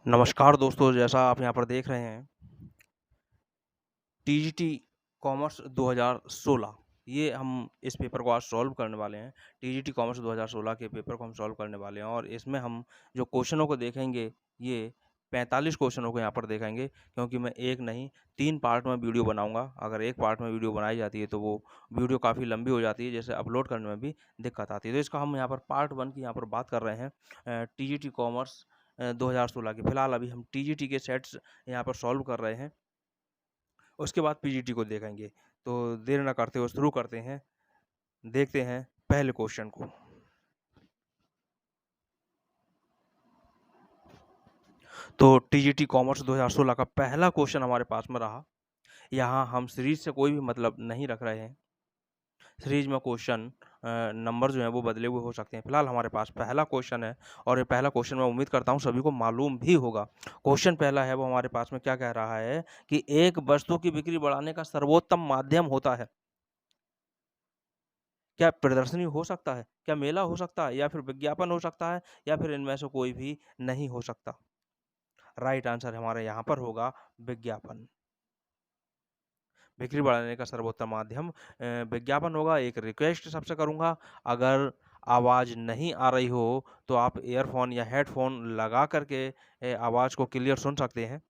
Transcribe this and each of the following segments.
नमस्कार दोस्तों, जैसा आप यहाँ पर देख रहे हैं, टीजीटी कॉमर्स 2016 ये हम इस पेपर को आज सॉल्व करने वाले हैं। टीजीटी कॉमर्स 2016 के पेपर को हम सॉल्व करने वाले हैं और इसमें हम जो क्वेश्चनों को देखेंगे, ये 45 क्वेश्चनों को यहाँ पर देखेंगे, क्योंकि मैं एक नहीं 3 पार्ट में वीडियो बनाऊँगा। अगर एक पार्ट में वीडियो बनाई जाती है, तो वो वीडियो काफ़ी लंबी हो जाती है, जैसे अपलोड करने में भी दिक्कत आती है। तो इसका हम यहाँ पर पार्ट 1 की यहाँ पर बात कर रहे हैं टीजीटी कॉमर्स 2016 की। फिलहाल अभी हम टीजीटी के सेट्स यहाँ पर सॉल्व कर रहे हैं, उसके बाद पीजीटी को देखेंगे। तो देर ना करते हुए शुरू करते हैं, देखते हैं पहले क्वेश्चन को। तो टीजीटी कॉमर्स 2016 का पहला क्वेश्चन हमारे पास में रहा। यहाँ हम सीरीज से कोई भी मतलब नहीं रख रहे हैं। सीरीज में क्वेश्चन नंबर जो है वो बदले हुए हो सकते हैं। फिलहाल हमारे पास पहला क्वेश्चन है और ये पहला क्वेश्चन मैं उम्मीद करता हूँ सभी को मालूम भी होगा। क्वेश्चन पहला है वो हमारे पास में क्या कह रहा है कि एक वस्तु की बिक्री बढ़ाने का सर्वोत्तम माध्यम होता है। क्या प्रदर्शनी हो सकता है? क्या मेला हो सकता है? या फिर विज्ञापन हो सकता है? या फिर इनमें से कोई भी नहीं हो सकता? राइट आंसर हमारे यहाँ पर होगा विज्ञापन। बिक्री बढ़ाने का सर्वोत्तम माध्यम विज्ञापन होगा। एक रिक्वेस्ट सबसे करूँगा, अगर आवाज़ नहीं आ रही हो, तो आप ईयरफ़ोन या हेडफ़ोन लगा कर के आवाज़ को क्लियर सुन सकते हैं।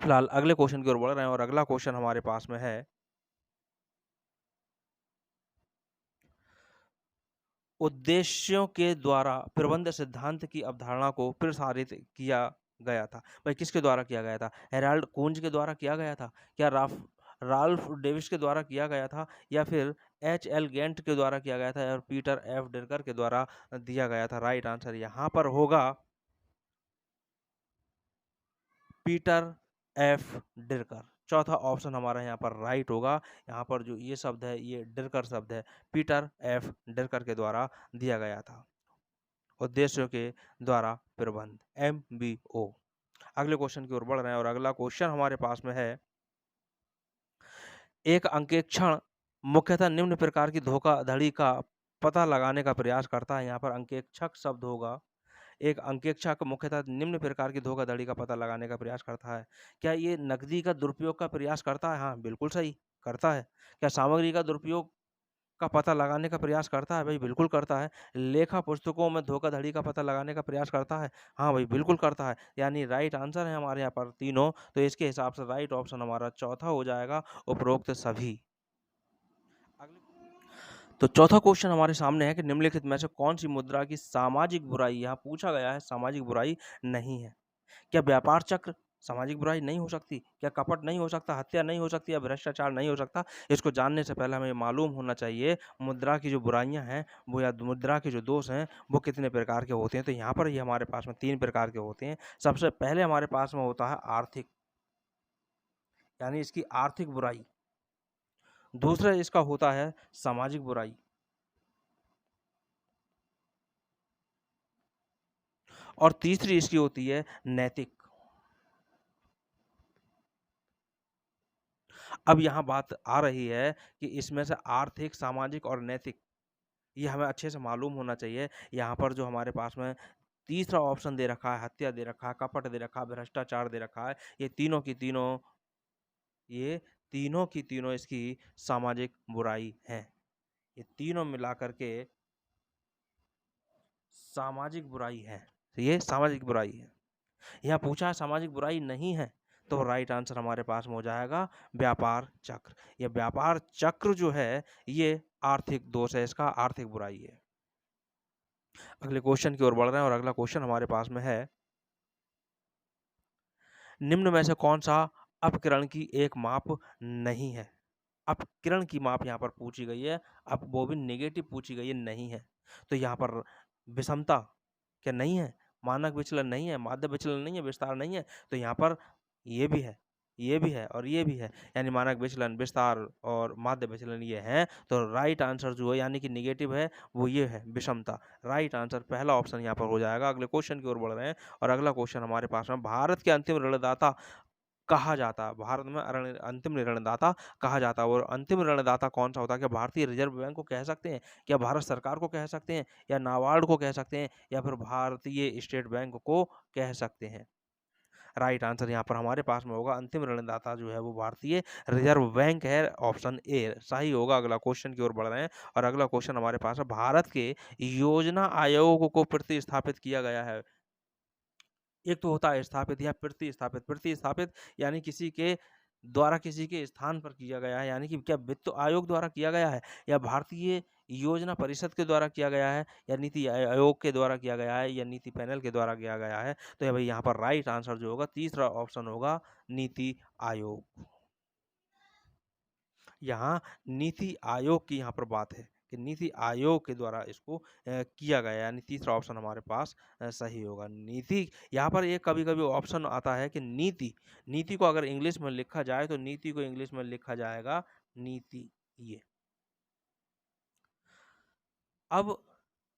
फिलहाल अगले क्वेश्चन की ओर बढ़ रहे हैं और अगला क्वेश्चन हमारे पास में है, उद्देश्यों के द्वारा प्रबंध सिद्धांत की अवधारणा को प्रसारित किया गया था। भाई किसके द्वारा किया गया था? हेराल्ड कूंज के द्वारा किया गया था? क्या राल्फ डेविस के द्वारा किया गया था? या फिर एच एल गेंट के द्वारा किया गया था? और पीटर एफ डिरकर के द्वारा दिया गया था? राइट आंसर यहाँ पर होगा पीटर एफ डिरकर। चौथा ऑप्शन हमारा यहाँ पर राइट होगा। यहाँ पर जो ये शब्द है, ये डिरकर शब्द है, पीटर एफ डिरकर के द्वारा दिया गया था। उद्देश्यों के द्वारा प्रबंध MBO। अगले क्वेश्चन की ओर बढ़ रहे हैं और अगला क्वेश्चन हमारे पास में है, एक अंकेक्षण मुख्यतः निम्न प्रकार की धोखाधड़ी का पता लगाने का प्रयास करता है। यहाँ पर अंकेक्षक शब्द होगा। एक अंकेक्षक मुख्यतः निम्न प्रकार की धोखाधड़ी का पता लगाने का प्रयास करता है। क्या ये नकदी का दुरुपयोग का प्रयास करता है? हाँ, बिल्कुल सही, करता है। क्या सामग्री का दुरुपयोग का पता लगाने का प्रयास करता है? भाई बिल्कुल करता है। लेखा पुस्तकों में धोखाधड़ी का पता लगाने का प्रयास करता है? हाँ भाई बिल्कुल करता है। यानी राइट आंसर है हमारे यहाँ पर तीनों। तो इसके हिसाब से राइट ऑप्शन हमारा चौथा हो जाएगा, उपरोक्त सभी। तो चौथा क्वेश्चन हमारे सामने है कि निम्नलिखित में से कौन सी मुद्रा की सामाजिक बुराई, यहाँ पूछा गया है, सामाजिक बुराई नहीं है? क्या व्यापार चक्र सामाजिक बुराई नहीं हो सकती? क्या कपट नहीं हो सकता? हत्या नहीं हो सकती? या भ्रष्टाचार नहीं हो सकता? इसको जानने से पहले हमें ये मालूम होना चाहिए मुद्रा की जो बुराइयां हैं वो, या मुद्रा के जो दोष हैं वो कितने प्रकार के होते हैं। तो यहाँ पर ये हमारे पास में 3 प्रकार के होते हैं। सबसे पहले हमारे पास में होता है आर्थिक, यानी इसकी आर्थिक बुराई। दूसरा इसका होता है सामाजिक बुराई, और तीसरी इसकी होती है नैतिक। अब यहाँ बात आ रही है कि इसमें से आर्थिक, सामाजिक और नैतिक, ये हमें अच्छे से मालूम होना चाहिए। यहाँ पर जो हमारे पास में तीसरा ऑप्शन दे रखा है, हत्या दे रखा है, कपट दे रखा है, भ्रष्टाचार दे रखा है, ये तीनों की तीनों, ये तीनों की तीनों इसकी सामाजिक बुराई है। ये तीनों मिला करके सामाजिक बुराई है। तो ये सामाजिक बुराई है। यहाँ पूछा है सामाजिक बुराई नहीं है, तो राइट आंसर हमारे पास में हो जाएगा व्यापार चक्र। ये व्यापार चक्र जो है ये आर्थिक दोष है, इसका आर्थिक बुराई है। अगले क्वेश्चन की ओर बढ़ रहे हैं और अगला क्वेश्चन हमारे पास में है, निम्न में से कौन सा अपकिरण की एक माप नहीं है? अपकिरण की माप यहाँ पर पूछी गई है, अब वो भी नेगेटिव पूछी गई है, नहीं है। तो यहाँ पर विषमता क्या नहीं है? मानक विचलन नहीं है, माध्य विचलन नहीं है, विस्तार नहीं है। तो यहाँ पर ये भी है, ये भी है और ये भी है, यानी मानक विचलन, विस्तार और माध्य विचलन ये हैं। तो राइट आंसर जो है यानी कि नेगेटिव है, वो ये है विषमता। राइट आंसर पहला ऑप्शन यहाँ पर हो जाएगा। अगले क्वेश्चन की ओर बढ़ रहे हैं और अगला क्वेश्चन हमारे पास में, भारत के अंतिम ऋणदाता कहा जाता है? भारत में अंतिम ऋणदाता कहा जाता है, और अंतिम ऋणदाता कौन सा होता है? क्या भारतीय रिजर्व बैंक को कह सकते हैं? क्या भारत सरकार को कह सकते हैं? या नाबार्ड को कह सकते हैं? या फिर भारतीय स्टेट बैंक को कह सकते हैं? राइट आंसर यहाँ पर हमारे पास में होगा अंतिम ऋणदाता जो है वो भारतीय रिजर्व बैंक है, ऑप्शन ए सही होगा। अगला क्वेश्चन की ओर बढ़ रहे हैं और अगला क्वेश्चन हमारे पास है, भारत के योजना आयोग को प्रतिस्थापित किया गया है। एक तो होता है स्थापित या प्रतिस्थापित। प्रतिस्थापित यानी किसी के द्वारा किसी के स्थान पर किया गया है, यानी कि क्या वित्त आयोग द्वारा किया गया है या भारतीय योजना परिषद के द्वारा किया गया है या नीति आयोग के द्वारा किया गया है या नीति पैनल के द्वारा किया गया है। तो भाई यहाँ पर राइट आंसर जो होगा तीसरा ऑप्शन होगा नीति आयोग। यहाँ नीति आयोग की यहाँ पर बात है कि नीति आयोग के द्वारा इसको किया गया, यानी तीसरा ऑप्शन हमारे पास सही होगा। नीति यहाँ पर एक कभी-कभी ऑप्शन आता है कि नीति, नीति को अगर इंग्लिश में लिखा जाए तो नीति को इंग्लिश में लिखा जाएगा नीति ये। अब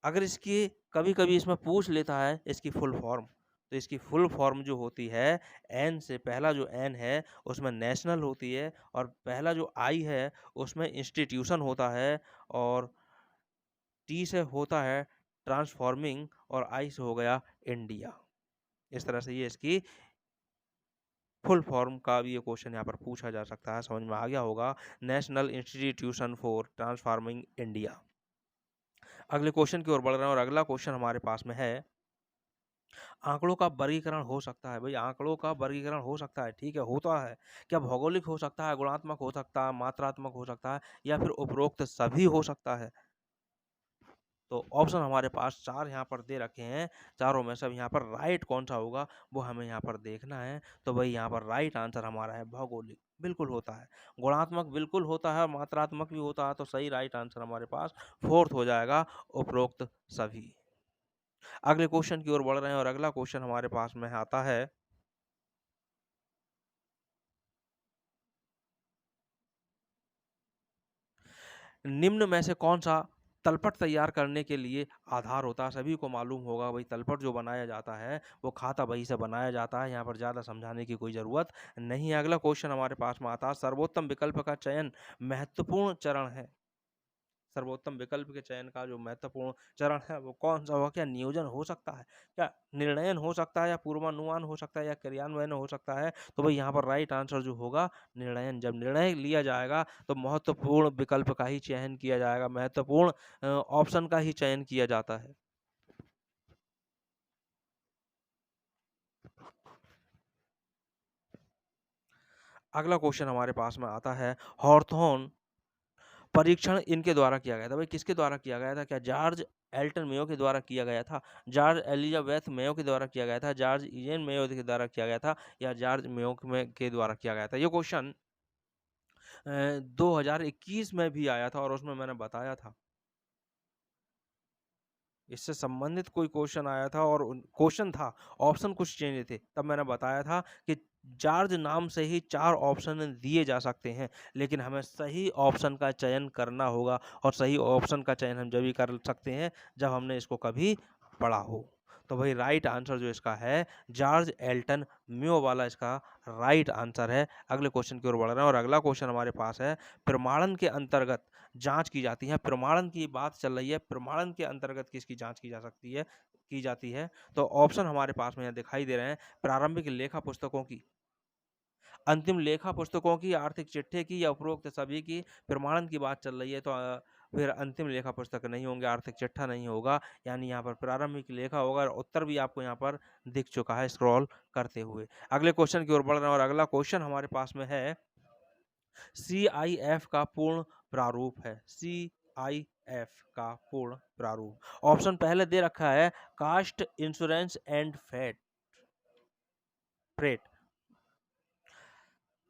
अगर इसकी कभी-कभी इसमें पूछ लेता है इसकी फुल फॉर्म, तो इसकी फुल फॉर्म जो होती है एन से, पहला जो एन है उसमें नेशनल होती है और पहला जो आई है उसमें इंस्टीट्यूशन होता है और टी से होता है ट्रांसफॉर्मिंग और आई से हो गया इंडिया। इस तरह से ये इसकी फुल फॉर्म का भी ये क्वेश्चन यहाँ पर पूछा जा सकता है। समझ में आ गया होगा, national institution for transforming India. अगले क्वेश्चन की ओर बढ़ रहे हैं और अगला क्वेश्चन हमारे पास में है, आंकड़ों का वर्गीकरण हो सकता है। भाई आंकड़ों का वर्गीकरण हो सकता है, ठीक है, होता है। क्या भौगोलिक हो सकता है, गुणात्मक हो सकता है, मात्रात्मक हो सकता है या फिर उपरोक्त सभी हो सकता है? तो ऑप्शन हमारे पास 4 यहाँ पर दे रखे हैं, चारों में से अब यहाँ पर राइट कौन सा होगा वो हमें यहाँ पर देखना है। तो भाई यहाँ पर राइट आंसर हमारा है भौगोलिक, बिल्कुल होता है। गुणात्मक बिल्कुल होता है, मात्रात्मक भी होता है। तो सही राइट आंसर हमारे पास फोर्थ हो जाएगा उपरोक्त सभी। अगले क्वेश्चन की ओर बढ़ रहे हैं और अगला क्वेश्चन हमारे पास में आता है, निम्न में से कौन सा तलपट तैयार करने के लिए आधार होता है? सभी को मालूम होगा भाई तलपट जो बनाया जाता है वो खाता बही से बनाया जाता है, यहाँ पर ज़्यादा समझाने की कोई ज़रूरत नहीं है। अगला क्वेश्चन हमारे पास में आता है, सर्वोत्तम विकल्प का चयन महत्वपूर्ण चरण है। सर्वोत्तम विकल्प के चयन का जो महत्वपूर्ण चरण है वो कौन सा होगा? क्या नियोजन हो सकता है, क्या निर्णयन हो सकता है या पूर्वानुमान हो सकता है या क्रियान्वयन हो सकता है? तो भाई यहाँ पर राइट आंसर जो होगा निर्णयन। जब निर्णय लिया जाएगा तो महत्वपूर्ण विकल्प का ही चयन किया जाएगा, महत्वपूर्ण ऑप्शन का ही चयन किया जाता है। अगला क्वेश्चन हमारे पास में आता है, हॉर्थोन परीक्षण इनके द्वारा किया गया था। भाई किसके द्वारा किया गया था? क्या जॉर्ज एल्टन मेयो के द्वारा किया गया था, जॉर्ज एलिजाबेथ मेयो के द्वारा किया गया था, जॉर्ज इजेन मेयो के द्वारा किया गया था या जॉर्ज मेयो के द्वारा किया गया था? ये क्वेश्चन 2021 में भी आया था और उसमें मैंने बताया था, इससे संबंधित कोई क्वेश्चन आया था और क्वेश्चन था, ऑप्शन कुछ चेंज थे। तब मैंने बताया था कि जॉर्ज नाम से ही 4 ऑप्शन दिए जा सकते हैं, लेकिन हमें सही ऑप्शन का चयन करना होगा और सही ऑप्शन का चयन हम जब भी कर सकते हैं जब हमने इसको कभी पढ़ा हो। तो भाई राइट आंसर जो इसका है जॉर्ज एल्टन मेयो वाला इसका राइट आंसर है। अगले क्वेश्चन की ओर बढ़ रहे हैं और अगला क्वेश्चन हमारे पास है, प्रमाणन के अंतर्गत जांच की जाती है। प्रमाणन की बात चल रही है, प्रमाणन के अंतर्गत किसकी जांच की जा सकती है, की जाती है? तो ऑप्शन हमारे पास में यहाँ दिखाई दे रहे हैं, प्रारंभिक लेखा पुस्तकों की, अंतिम लेखा पुस्तकों की, आर्थिक चिट्ठे की या उपरोक्त सभी की। प्रमाणन की बात चल रही है तो फिर अंतिम लेखा पुस्तक नहीं होंगे, आर्थिक चिट्ठा नहीं होगा, यानी यहाँ पर प्रारंभिक लेखा होगा और उत्तर भी आपको यहाँ पर दिख चुका है स्क्रॉल करते हुए। अगले क्वेश्चन की ओर बढ़ रहे हैं और अगला क्वेश्चन हमारे पास में है, CIF का पूर्ण प्रारूप है। CIF का पूर्ण प्रारूप, ऑप्शन पहले दे रखा है, cost insurance and freight,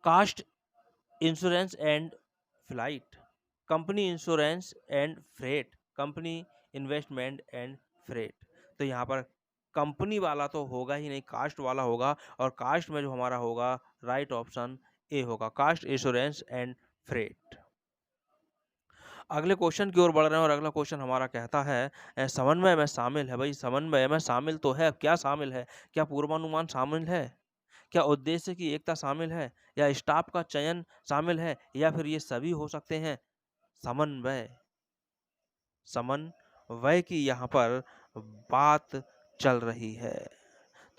cost insurance and flight, company insurance and freight, company investment and freight. तो यहाँ पर कंपनी वाला तो होगा ही नहीं, कास्ट वाला होगा और कास्ट में जो हमारा होगा राइट ऑप्शन ए होगा, कास्ट इंश्योरेंस एंड फ्रेट। अगले क्वेश्चन की ओर बढ़ रहे हैं और अगला क्वेश्चन हमारा कहता है, समन्वय में शामिल है। भाई समन्वय में शामिल तो है, क्या शामिल है? क्या पूर्वानुमान शामिल है, क्या उद्देश्य की एकता शामिल है या स्टाफ का चयन शामिल है या फिर ये सभी हो सकते हैं? समन्वय, समन्वय की यहाँ पर बात चल रही है।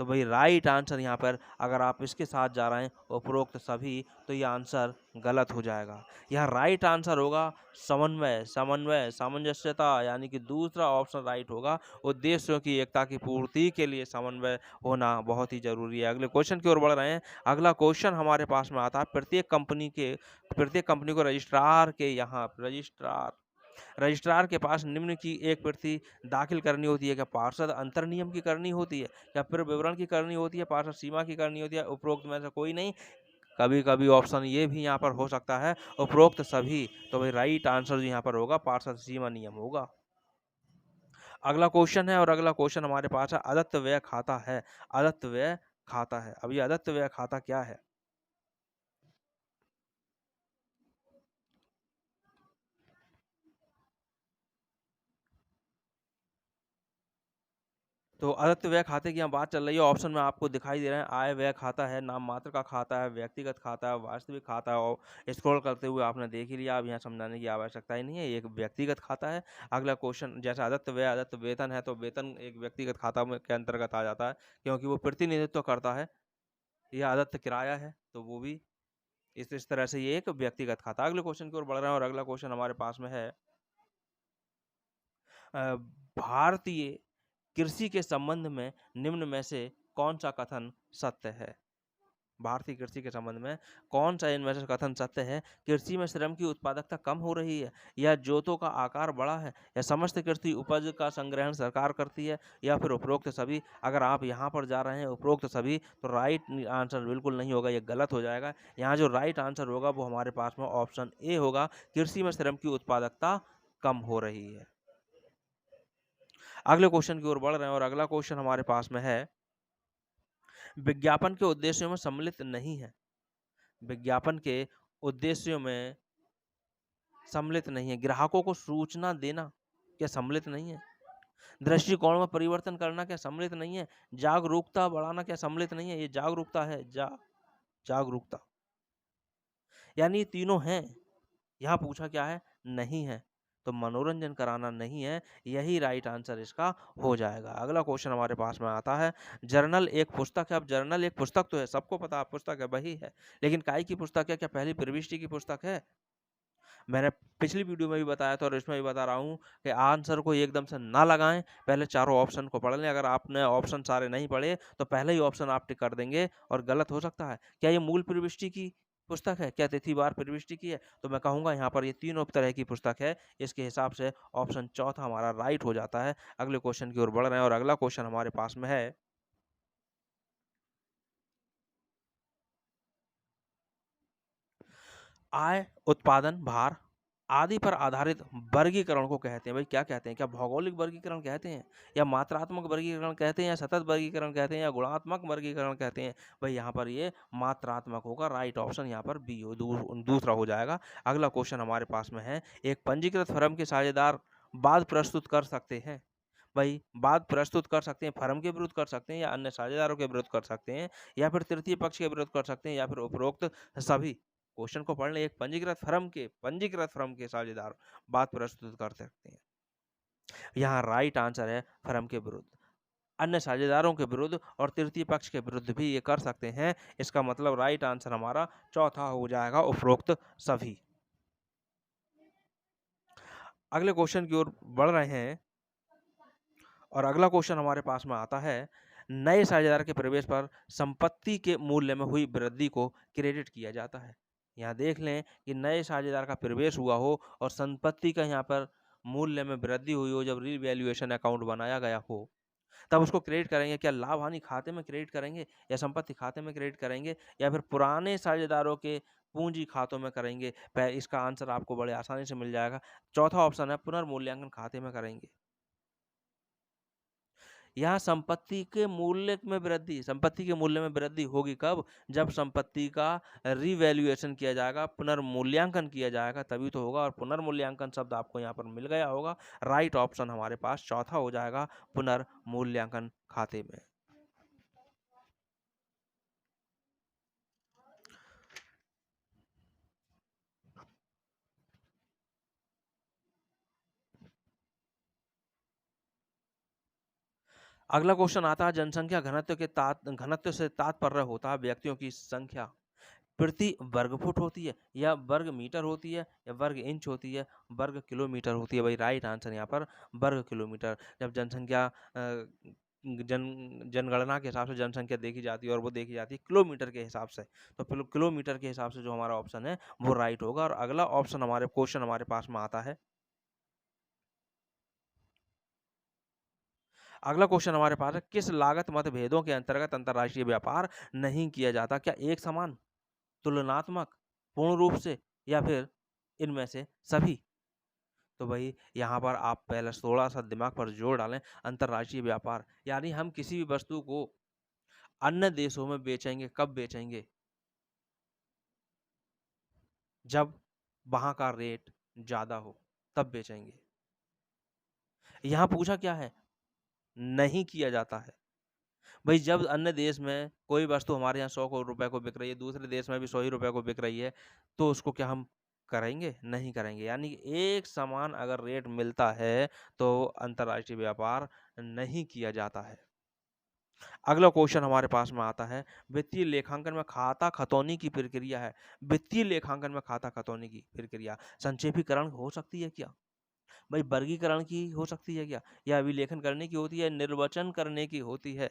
तो भाई राइट आंसर यहाँ पर अगर आप इसके साथ जा रहे हैं उपरोक्त सभी, तो ये आंसर गलत हो जाएगा। यहाँ राइट आंसर होगा समन्वय, समन्वय, सामंजस्यता, यानी कि दूसरा ऑप्शन राइट होगा। उद्देश्यों की एकता की पूर्ति के लिए समन्वय होना बहुत ही जरूरी है। अगले क्वेश्चन की ओर बढ़ रहे हैं। अगला क्वेश्चन हमारे पास में आता है, प्रत्येक कंपनी को रजिस्ट्रार के पास निम्न की एक प्रति दाखिल करनी होती है। क्या पार्षद अंतर नियम की करनी होती है, या फिर विवरण की करनी होती है, पार्षद सीमा की करनी होती है, उपरोक्त में से कोई नहीं। कभी कभी ऑप्शन ये भी यहाँ पर हो सकता है उपरोक्त सभी। तो भाई राइट आंसर जो यहाँ पर होगा पार्षद सीमा नियम होगा। अगला क्वेश्चन है, और अगला क्वेश्चन हमारे पास है अदत्त व्यय खाता है। अदत्त व्यय खाता है। अब ये अदत्त व्यय खाता क्या है? तो अदत्त व्यय खाते की यहाँ बात चल रही है। ऑप्शन में आपको दिखाई दे रहे हैं, आय व्यय खाता है, नाम मात्र का खाता है, व्यक्तिगत खाता है, वास्तविक खाता है। और स्क्रॉल करते हुए आपने देख ही लिया, अब यहाँ समझाने की आवश्यकता ही नहीं है, ये एक व्यक्तिगत खाता है। अगला क्वेश्चन, जैसे अदत्त व्यय अदत्त वेतन है, तो वेतन एक व्यक्तिगत खाता में के अंतर्गत आ जाता है, क्योंकि वो प्रतिनिधित्व करता है। यह अदत्त किराया है, तो वो भी इस तरह से ये एक व्यक्तिगत खाता। अगले क्वेश्चन की ओर बढ़ रहे हैं, और अगला क्वेश्चन हमारे पास में है भारतीय कृषि के संबंध में निम्न में से कौन सा कथन सत्य है? भारतीय कृषि के संबंध में कौन सा इनमें से कथन सत्य है? कृषि में श्रम की उत्पादकता कम हो रही है, या जोतों का आकार बड़ा है, या समस्त कृषि उपज का संग्रहण सरकार करती है, या फिर उपरोक्त सभी। अगर आप यहाँ पर जा रहे हैं उपरोक्त सभी, तो राइट आंसर बिल्कुल नहीं होगा, ये गलत हो जाएगा। यहाँ जो राइट आंसर होगा वो हमारे पास में ऑप्शन ए होगा, कृषि में श्रम की उत्पादकता कम हो रही है। अगले क्वेश्चन की ओर बढ़ रहे हैं, और अगला क्वेश्चन हमारे पास में है विज्ञापन के उद्देश्यों में सम्मिलित नहीं है। विज्ञापन के उद्देश्यों में सम्मिलित नहीं है। ग्राहकों को सूचना देना क्या सम्मिलित नहीं है? दृष्टिकोण में परिवर्तन करना क्या सम्मिलित नहीं है? जागरूकता बढ़ाना क्या सम्मिलित नहीं है? ये जागरूकता है, जागरूकता, यानी ये तीनों हैं। यहाँ पूछा क्या है? नहीं है। तो मनोरंजन कराना नहीं है, यही राइट आंसर इसका हो जाएगा। अगला क्वेश्चन हमारे पास में आता है, जर्नल एक पुस्तक है। अब जर्नल एक पुस्तक तो है, सबको पता है पुस्तक है, वही है, लेकिन काय की पुस्तक है? क्या पहली प्रविष्टि की पुस्तक है? मैंने पिछली वीडियो में भी बताया था और इसमें भी बता रहा हूँ कि आंसर को एकदम से ना लगाएं, पहले चारों ऑप्शन को पढ़ लें। अगर आपने ऑप्शन सारे नहीं पढ़े तो पहले ही ऑप्शन आप टिक कर देंगे और गलत हो सकता है। क्या ये मूल प्रविष्टि की पुस्तक है? क्या तिथिवार प्रविष्टि की है? तो मैं कहूँगा यहाँ पर ये तीनों तरह की पुस्तक है। इसके हिसाब से ऑप्शन चौथा हमारा राइट हो जाता है। अगले क्वेश्चन की ओर बढ़ रहे हैं, और अगला क्वेश्चन हमारे पास में है आय, उत्पादन, भार आदि पर आधारित वर्गीकरण को कहते हैं। भाई क्या कहते हैं? क्या भौगोलिक वर्गीकरण कहते हैं, या मात्रात्मक वर्गीकरण कहते हैं, या सतत वर्गीकरण कहते हैं, या गुणात्मक वर्गीकरण कहते हैं? भाई यहाँ पर ये मात्रात्मक होगा। राइट ऑप्शन यहाँ पर बी दूसरा हो जाएगा। अगला क्वेश्चन हमारे पास में है, एक पंजीकृत फर्म के साझेदार वाद प्रस्तुत कर सकते हैं। भाई वाद प्रस्तुत कर सकते हैं, फर्म के विरुद्ध कर सकते हैं, या अन्य साझेदारों के विरुद्ध कर सकते हैं, या फिर तृतीय पक्ष के विरुद्ध कर सकते हैं, या फिर उपरोक्त सभी। क्वेश्चन को पढ़ लें, एक पंजीकृत फर्म के साझेदार बात प्रस्तुत कर सकते हैं। यहाँ राइट आंसर है फर्म के विरुद्ध, अन्य साझेदारों के विरुद्ध और तृतीय पक्ष के विरुद्ध भी ये कर सकते हैं। इसका मतलब राइट आंसर हमारा चौथा हो जाएगा, उपरोक्त सभी। अगले क्वेश्चन की ओर बढ़ रहे हैं, और अगला क्वेश्चन हमारे पास में आता है, नए साझेदार के प्रवेश पर संपत्ति के मूल्य में हुई वृद्धि को क्रेडिट किया जाता है। यहाँ देख लें कि नए साझेदार का प्रवेश हुआ हो और संपत्ति का यहाँ पर मूल्य में वृद्धि हुई हो, जब रीवैल्यूएशन अकाउंट बनाया गया हो, तब उसको क्रेडिट करेंगे। क्या लाभ हानि खाते में क्रेडिट करेंगे, या संपत्ति खाते में क्रेडिट करेंगे, या फिर पुराने साझेदारों के पूंजी खातों में करेंगे? इसका आंसर आपको बड़े आसानी से मिल जाएगा। चौथा ऑप्शन है पुनर्मूल्यांकन खाते में करेंगे। यहाँ संपत्ति के मूल्य में वृद्धि होगी कब? जब संपत्ति का रिवैल्यूएशन किया जाएगा, पुनर्मूल्यांकन किया जाएगा, तभी तो होगा। और पुनर्मूल्यांकन शब्द आपको यहाँ पर मिल गया होगा। राइट ऑप्शन हमारे पास चौथा हो जाएगा, पुनर्मूल्यांकन खाते में। अगला क्वेश्चन आता है जनसंख्या घनत्व से तात्पर्य होता है व्यक्तियों की संख्या प्रति वर्ग फुट होती है या वर्ग मीटर होती है या वर्ग इंच होती है, वर्ग किलोमीटर होती है। भाई राइट आंसर यहाँ पर वर्ग किलोमीटर। जब जनसंख्या जनगणना के हिसाब से जनसंख्या देखी जाती है और वो देखी जाती है किलोमीटर के हिसाब से, तो किलोमीटर के हिसाब से जो हमारा ऑप्शन है वो राइट होगा। और अगला ऑप्शन हमारे क्वेश्चन हमारे पास में आता है, अगला क्वेश्चन हमारे पास है किस लागत मतभेदों के अंतर्गत अंतर्राष्ट्रीय व्यापार नहीं किया जाता? क्या एक समान, तुलनात्मक, पूर्ण रूप से या फिर इनमें से सभी? तो भाई यहाँ पर आप पहले थोड़ा-सा दिमाग पर जोर डालें। अंतर्राष्ट्रीय व्यापार यानी हम किसी भी वस्तु को अन्य देशों में बेचेंगे, कब बेचेंगे? जब वहाँ का रेट ज़्यादा हो, तब बेचेंगे। यहाँ पूछा क्या है? नहीं किया जाता है। भई जब अन्य देश में कोई वस्तु हमारे यहाँ 100 रुपए को बिक रही है, दूसरे देश में भी 100 ही रुपए को बिक रही है, तो उसको क्या हम करेंगे? नहीं करेंगे। यानी कि एक समान अगर रेट मिलता है, तो अंतर्राष्ट्रीय व्यापार नहीं किया जाता है। अगला क्वेश्चन हमारे पास में आता है, वित्तीय लेखांकन में खाता खतौनी की प्रक्रिया है। वित्तीय लेखांकन में खाता खतौनी की प्रक्रिया संक्षेपीकरण हो सकती है क्या? भई वर्गीकरण की हो सकती है क्या? या अभिलेखन करने की होती है, निर्वचन करने की होती है?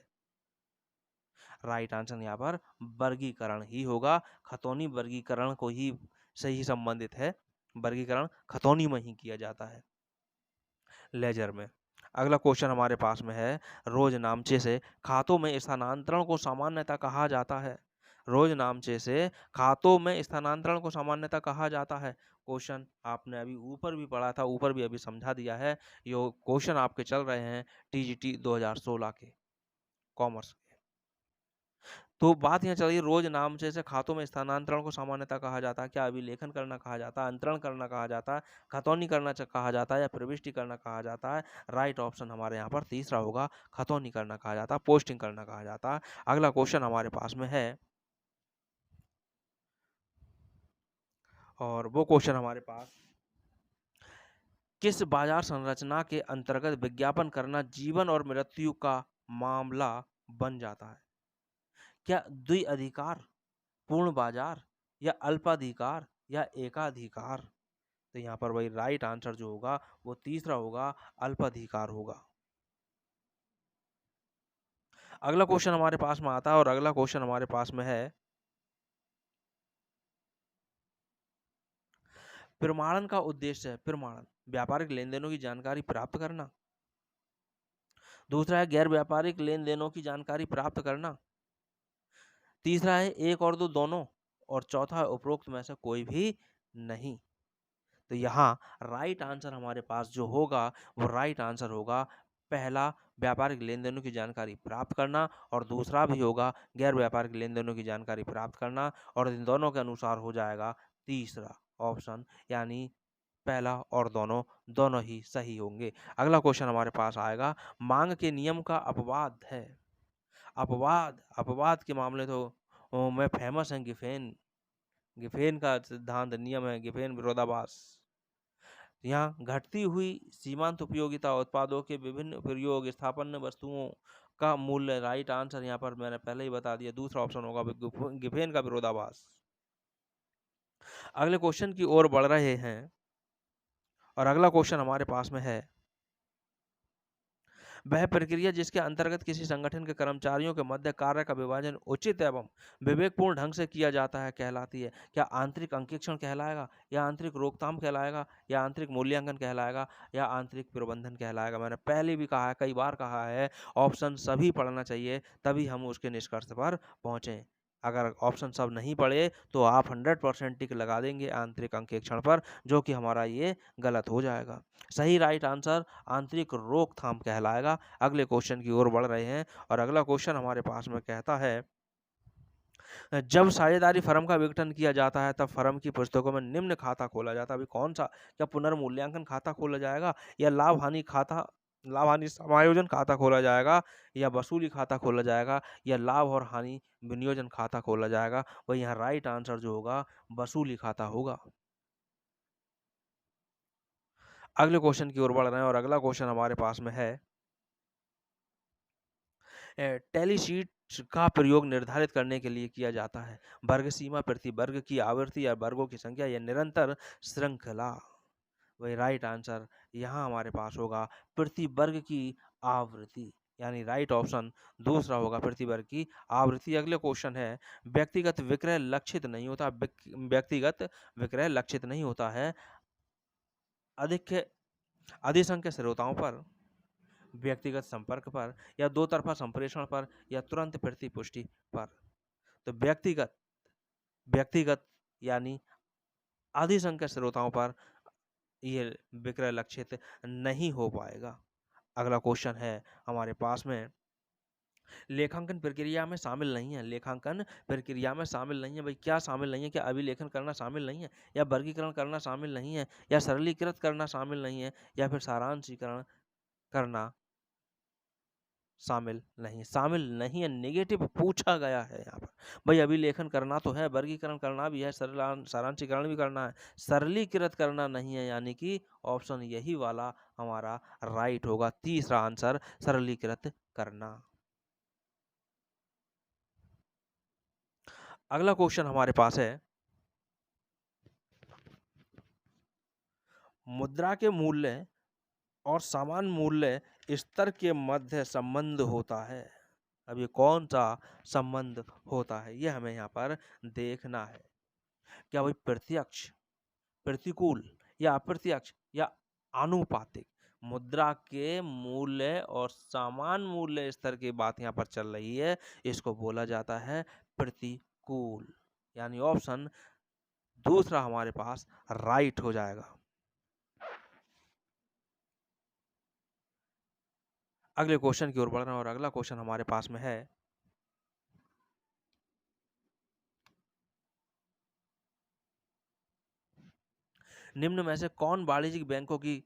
राइट आंसर यहाँ पर वर्गीकरण ही होगा। खतौनी वर्गीकरण को ही से ही संबंधित है। वर्गीकरण खतौनी में ही किया जाता है, लेजर में। अगला क्वेश्चन हमारे पास में है, रोज नामचे से खातों में स्थानांतरण को सामान्यतः कहा जाता है। रोज नामचे से खातों में स्थानांतरण को सामान्यतः कहा जाता है। क्वेश्चन आपने अभी ऊपर भी पढ़ा था, ऊपर भी अभी समझा दिया है। यो क्वेश्चन आपके चल रहे हैं टीजीटी 2016 के, कॉमर्स के। तो बात यहाँ चल रही है रोज नाम से खातों में स्थानांतरण को सामान्यतः कहा जाता है। क्या अभिलेखन करना कहा जाता है, अंतरण करना कहा जाता है, खतौनी करना कहा जाता है या प्रविष्टि करना कहा जाता है? राइट ऑप्शन हमारे यहाँ पर तीसरा होगा, खतौनी करना कहा जाता है, पोस्टिंग करना कहा जाता है। अगला क्वेश्चन हमारे पास में है और वो क्वेश्चन हमारे पास, किस बाजार संरचना के अंतर्गत विज्ञापन करना जीवन और मृत्यु का मामला बन जाता है? क्या द्विअधिकार, पूर्ण बाजार या अल्पाधिकार या एकाधिकार? तो यहाँ पर वही राइट आंसर जो होगा वो तीसरा होगा, अल्पाधिकार होगा। अगला क्वेश्चन हमारे पास में आता है और अगला क्वेश्चन हमारे पास में है, प्रमाणन का उद्देश्य है, प्रमाणन व्यापारिक लेन देनों की जानकारी प्राप्त करना, दूसरा है गैर व्यापारिक लेन देनों की जानकारी प्राप्त करना, तीसरा है एक और दो दोनों, और चौथा है उपरोक्त में से कोई भी नहीं। तो यहाँ राइट आंसर हमारे पास जो होगा वो राइट आंसर होगा पहला, व्यापारिक लेन देनों की जानकारी प्राप्त करना, और दूसरा भी होगा गैर व्यापारिक लेन देनों की जानकारी प्राप्त करना, और इन दोनों के अनुसार हो जाएगा तीसरा ऑप्शन, यानी पहला और दोनों, दोनों ही सही होंगे। अगला क्वेश्चन हमारे पास आएगा, मांग के नियम का अपवाद है। अपवाद, अपवाद के मामले तो में फेमस है गिफेन। गिफेन का सिद्धांत नियम है, गिफेन विरोधाभास। यहाँ घटती हुई सीमांत उपयोगिता उत्पादों के विभिन्न प्रयोग स्थापन वस्तुओं का मूल्य, राइट आंसर यहाँ पर मैंने पहले ही बता दिया, दूसरा ऑप्शन होगा गिफेन का विरोधाभास। अगले क्वेश्चन की ओर बढ़ रहे हैं और अगला क्वेश्चन हमारे पास में है, वह प्रक्रिया जिसके अंतर्गत किसी संगठन के कर्मचारियों के मध्य कार्य का विभाजन उचित एवं विवेकपूर्ण ढंग से किया जाता है कहलाती है? क्या आंतरिक अंकेक्षण कहलाएगा, या आंतरिक रोकथाम कहलाएगा, या आंतरिक मूल्यांकन कहलाएगा, या आंतरिक प्रबंधन कहलाएगा? मैंने पहले भी कहा है, कई बार कहा है, ऑप्शन सभी पढ़ना चाहिए, तभी हम उसके निष्कर्ष पर पहुंचे। अगर ऑप्शन सब नहीं पढ़े तो आप 100% टिक लगा देंगे आंतरिक अंकेक्षण पर, जो कि हमारा ये गलत हो जाएगा। सही राइट आंसर आंतरिक रोकथाम कहलाएगा। अगले क्वेश्चन की ओर बढ़ रहे हैं और अगला क्वेश्चन हमारे पास में कहता है, जब साझेदारी फर्म का विघटन किया जाता है तब फर्म की पुस्तकों में निम्न खाता खोला जाता है। अभी कौन सा? क्या पुनर्मूल्यांकन खाता खोला जाएगा, या लाभ हानि खाता, लाभ हानि समायोजन खाता खोला जाएगा, या वसूली खाता खोला जाएगा, या लाभ और हानि विनियोजन खाता खोला जाएगा? वही यहाँ राइट आंसर जो होगा वसूली खाता होगा। अगले क्वेश्चन की ओर बढ़ रहे हैं और अगला क्वेश्चन हमारे पास में है, टेलीशीट का प्रयोग निर्धारित करने के लिए किया जाता है। वर्ग सीमा, प्रति वर्ग की आवृत्ति या वर्गों की संख्या या निरंतर श्रृंखला। वही राइट आंसर यहाँ हमारे पास होगा प्रति वर्ग की आवृत्ति, यानी राइट ऑप्शन दूसरा होगा प्रति वर्ग की आवृत्ति। अगले क्वेश्चन है, व्यक्तिगत विक्रय लक्षित नहीं होता। व्यक्तिगत विक्रय लक्षित नहीं होता है अधिसंख्य श्रोताओं पर, व्यक्तिगत संपर्क पर, या दो तरफा संप्रेषण पर, या तुरंत प्रतिपुष्टि पर। तो व्यक्तिगत व्यक्तिगत यानी अधिसंख्य श्रोताओं पर ये विक्रय लक्षित नहीं हो पाएगा। अगला क्वेश्चन है हमारे पास में, लेखांकन प्रक्रिया में शामिल नहीं है। लेखांकन प्रक्रिया में शामिल नहीं है, भाई क्या शामिल नहीं है? क्या अभिलेखन करना शामिल नहीं है, या वर्गीकरण करना शामिल नहीं है, या सरलीकृत करना शामिल नहीं है, या फिर सारांशीकरण करना शामिल नहीं? शामिल नहीं है, नेगेटिव पूछा गया है यहाँ पर। भाई अभिलेखन करना तो है, वर्गीकरण करना भी है, सारांशीकरण भी करना है, सरलीकृत करना नहीं है, यानी कि ऑप्शन यही वाला हमारा राइट होगा, तीसरा आंसर सरलीकृत करना। अगला क्वेश्चन हमारे पास है, मुद्रा के मूल्य और समान मूल्य स्तर के मध्य संबंध होता है। अब ये कौन सा संबंध होता है, ये हमें यहाँ पर देखना है। क्या वही प्रत्यक्ष, प्रतिकूल, या अप्रत्यक्ष, या आनुपातिक? मुद्रा के मूल्य और समान मूल्य स्तर की बात यहाँ पर चल रही है, इसको बोला जाता है प्रतिकूल, यानी ऑप्शन दूसरा हमारे पास राइट हो जाएगा। अगले क्वेश्चन की ओर बढ़ रहे हैं और अगला क्वेश्चन हमारे पास में है, निम्न में से कौन वाणिज्यिक बैंकों की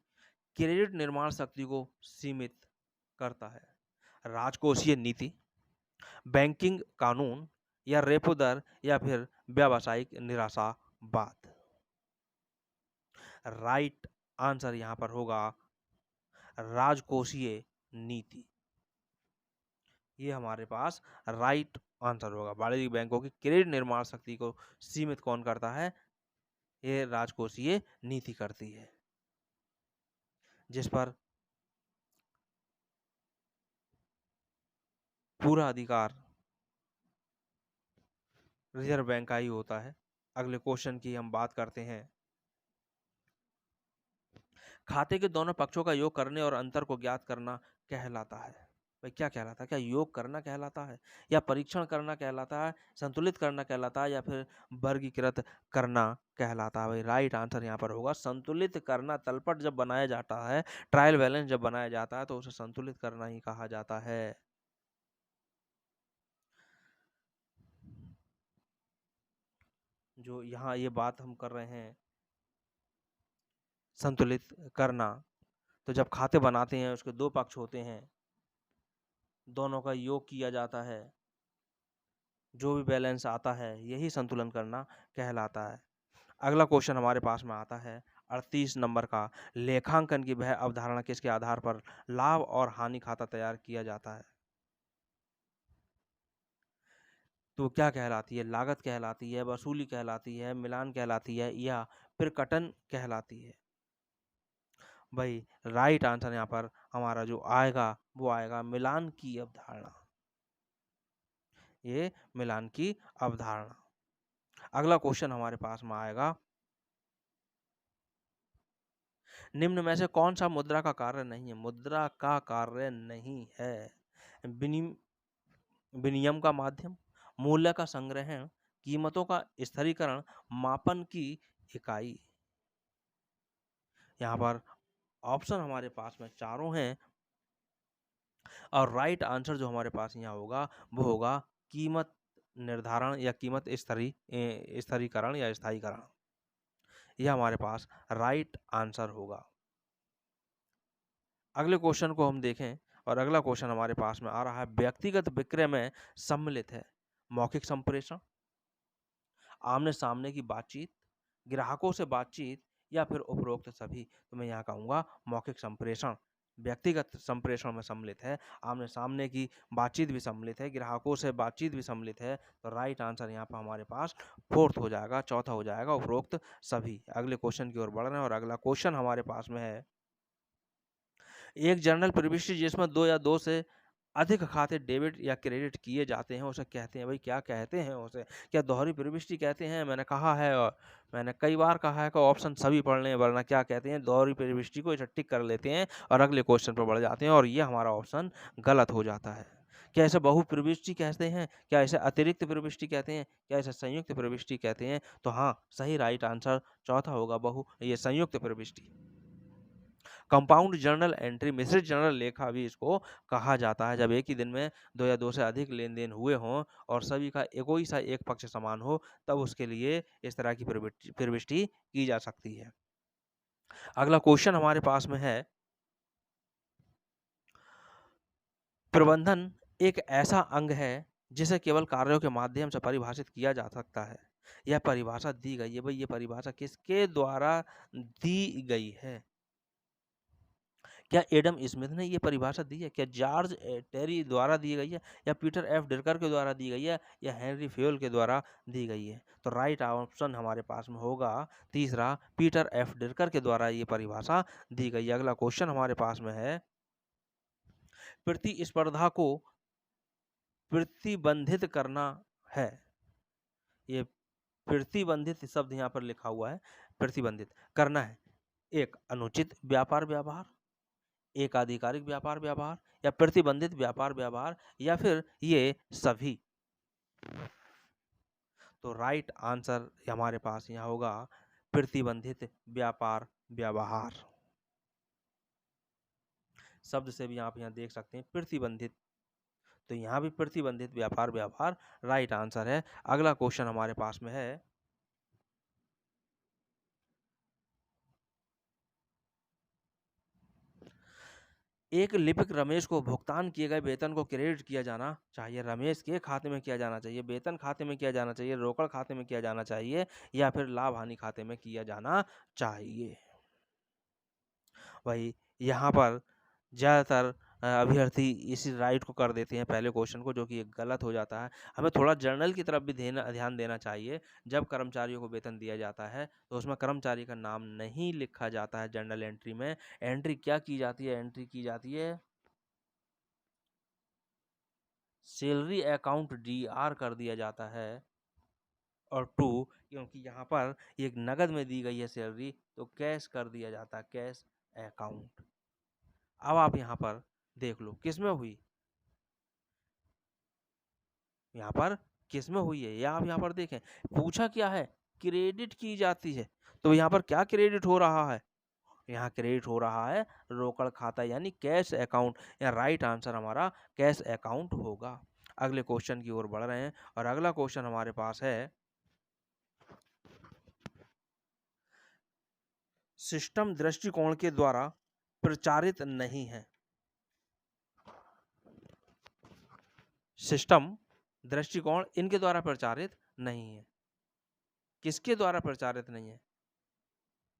क्रेडिट निर्माण शक्ति को सीमित करता है? राजकोषीय नीति, बैंकिंग कानून, या रेपो दर, या फिर व्यावसायिक निराशावाद? राइट आंसर यहाँ पर होगा राजकोषीय नीति, ये हमारे पास राइट आंसर होगा। वाणिज्यिक बैंकों की क्रेडिट निर्माण शक्ति को सीमित कौन करता है? ये राजकोषीय नीति करती है, जिस पर पूरा अधिकार रिजर्व बैंक का ही होता है। अगले क्वेश्चन की हम बात करते हैं, खाते के दोनों पक्षों का योग करने और अंतर को ज्ञात करना कहलाता है। भाई क्या कहलाता है? क्या योग करना कहलाता है, या परीक्षण करना कहलाता है, संतुलित करना कहलाता है, या फिर वर्गीकृत करना कहलाता है? भाई राइट आंसर यहाँ पर होगा संतुलित करना। तलपट जब बनाया जाता है, ट्रायल बैलेंस जब बनाया जाता है, तो उसे संतुलित करना ही कहा जाता है। जो यहाँ ये बात हम कर रहे हैं संतुलित करना, तो जब खाते बनाते हैं उसके दो पक्ष होते हैं, दोनों का योग किया जाता है, जो भी बैलेंस आता है यही संतुलन करना कहलाता है। अगला क्वेश्चन हमारे पास में आता है 38 नंबर का, लेखांकन की वह अवधारणा किसके आधार पर लाभ और हानि खाता तैयार किया जाता है? तो क्या कहलाती है? लागत कहलाती है, वसूली कहलाती है, मिलान कहलाती है, या प्रकटन कहलाती है? भाई राइट आंसर यहाँ पर हमारा जो आएगा वो आएगा मिलान की अवधारणा, ये मिलान की अवधारणा। अगला क्वेश्चन हमारे पास में आएगा, निम्न में से कौन सा मुद्रा का कार्य नहीं है? मुद्रा का कार्य नहीं है विनिमय का माध्यम, मूल्य का संग्रहण, कीमतों का स्थिरीकरण, मापन की इकाई। यहाँ पर ऑप्शन हमारे पास में चारों हैं, और राइट आंसर जो हमारे पास यहाँ होगा वो होगा कीमत निर्धारण, या कीमत स्थिरीकरण, या स्थायीकरण। यह हमारे पास राइट आंसर होगा। अगले क्वेश्चन को हम देखें, और अगला क्वेश्चन हमारे पास में आ रहा है, व्यक्तिगत विक्रय में सम्मिलित है मौखिक संप्रेषण, आमने सामने की बातचीत, ग्राहकों से बातचीत, या फिर उपरोक्त सभी? तो मैं यहाँ कहूँगा मौखिक संप्रेषण। व्यक्तिगत संप्रेषण में सम्मिलित है, आमने-सामने की बातचीत भी सम्मिलित है, ग्राहकों से बातचीत भी सम्मिलित है, तो राइट आंसर यहाँ पर हमारे पास 4th हो जाएगा, चौथा हो जाएगा उपरोक्त सभी। अगले क्वेश्चन की ओर बढ़ रहे हैं और अगला क्वेश्चन हमारे पास में है, एक जर्नल प्रविष्टि जिसमें 2 या 2 से अधिक खाते डेबिट या क्रेडिट किए जाते हैं, उसे कहते हैं, भाई क्या कहते हैं उसे? क्या दोहरी प्रविष्टि कहते हैं? मैंने कहा है और मैंने कई बार कहा है कि ऑप्शन सभी पढ़ लें, वरना क्या कहते हैं, दोहरी प्रविष्टि को इसे टिक कर लेते हैं और अगले क्वेश्चन पर बढ़ जाते हैं और ये हमारा ऑप्शन गलत हो जाता है। क्या इसे बहु प्रविष्टि कहते हैं? क्या इसे अतिरिक्त प्रविष्टि कहते हैं? क्या इसे संयुक्त प्रविष्टि कहते हैं? तो हाँ, सही राइट आंसर चौथा होगा, ये संयुक्त प्रविष्टि। कंपाउंड जर्नल एंट्री, मिश्रित जर्नल लेखा भी इसको कहा जाता है, जब एक ही दिन में 2 या 2 से अधिक लेन-देन हुए हों और सभी का कोई सा एक पक्ष समान हो, तब उसके लिए इस तरह की प्रविष्टि की जा सकती है। अगला क्वेश्चन हमारे पास में है, प्रबंधन एक ऐसा अंग है जिसे केवल कार्यों के माध्यम से परिभाषित किया जा सकता है। यह परिभाषा दी गई है, भाई ये परिभाषा किसके द्वारा दी गई है? क्या एडम स्मिथ ने ये परिभाषा दी है? क्या जॉर्ज टेरी द्वारा दी गई है? या पीटर एफ ड्रकर के द्वारा दी गई है? या हेनरी फेयोल के द्वारा दी गई है? तो राइट ऑप्शन हमारे पास में होगा तीसरा, पीटर एफ ड्रकर के द्वारा ये परिभाषा दी गई है। अगला क्वेश्चन हमारे पास में है, प्रतिस्पर्धा को प्रतिबंधित करना है। ये प्रतिबंधित शब्द यहाँ पर लिखा हुआ है, प्रतिबंधित करना है। एक, अनुचित व्यापार व्यवहार, एक आधिकारिक व्यापार व्यवहार, या प्रतिबंधित व्यापार व्यवहार, या फिर ये सभी। तो राइट आंसर हमारे पास यहाँ होगा प्रतिबंधित व्यापार व्यवहार। शब्द से भी आप यहाँ देख सकते हैं प्रतिबंधित, तो यहाँ भी प्रतिबंधित व्यापार व्यवहार राइट आंसर है। अगला क्वेश्चन हमारे पास में है, एक लिपिक रमेश को भुगतान किए गए वेतन को क्रेडिट किया जाना चाहिए। रमेश के खाते में किया जाना चाहिए, वेतन खाते में किया जाना चाहिए, रोकड़ खाते में किया जाना चाहिए, या फिर लाभ हानि खाते में किया जाना चाहिए? वही यहाँ पर ज़्यादातर अभ्यर्थी इसी राइट को कर देते हैं पहले क्वेश्चन को, जो कि गलत हो जाता है। हमें थोड़ा जर्नल की तरफ भी ध्यान देना चाहिए। जब कर्मचारियों को वेतन दिया जाता है तो उसमें कर्मचारी का नाम नहीं लिखा जाता है जर्नल एंट्री में। एंट्री क्या की जाती है? एंट्री की जाती है सैलरी अकाउंट DR कर दिया जाता है। और 2, क्योंकि यहाँ पर एक नगद में दी गई है सैलरी, तो कैश कर दिया जाता है, कैश अकाउंट। अब आप यहाँ पर देख लो किस में हुई, यहाँ पर किस में हुई है, या आप यहाँ पर देखें पूछा क्या है, क्रेडिट की जाती है। तो यहाँ पर क्या क्रेडिट हो रहा है? यहाँ क्रेडिट हो रहा है रोकड़ खाता यानी कैश अकाउंट। या राइट आंसर हमारा कैश अकाउंट होगा। अगले क्वेश्चन की ओर बढ़ रहे हैं और अगला क्वेश्चन हमारे पास है, सिस्टम दृष्टिकोण के द्वारा प्रचारित नहीं है। सिस्टम दृष्टिकोण इनके द्वारा प्रचारित नहीं है। किसके द्वारा प्रचारित नहीं है?